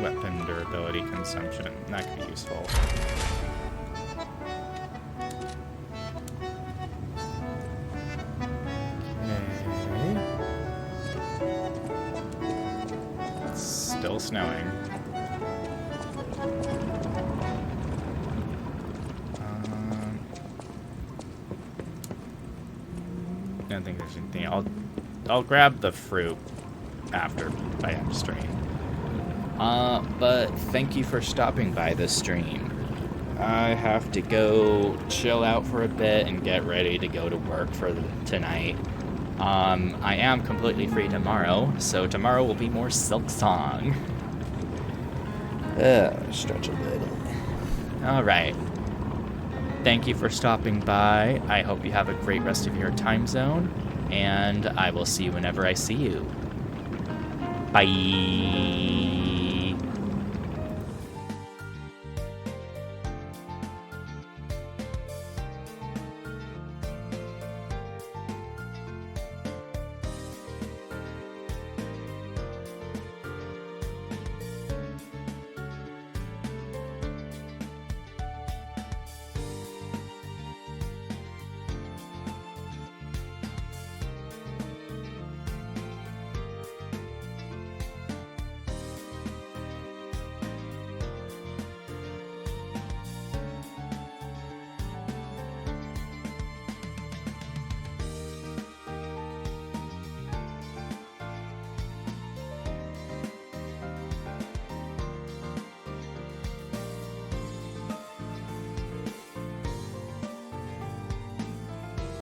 Speaker 1: Weapon durability consumption. That could be useful. Okay. It's still snowing. I don't think there's anything. I'll grab the fruit after I end stream. But thank you for stopping by this stream. I have to go chill out for a bit and get ready to go to work for tonight. I am completely free tomorrow, so tomorrow will be more Silk Song. Stretch a little. Alright. Thank you for stopping by. I hope you have a great rest of your time zone, and I will see you whenever I see you. Bye.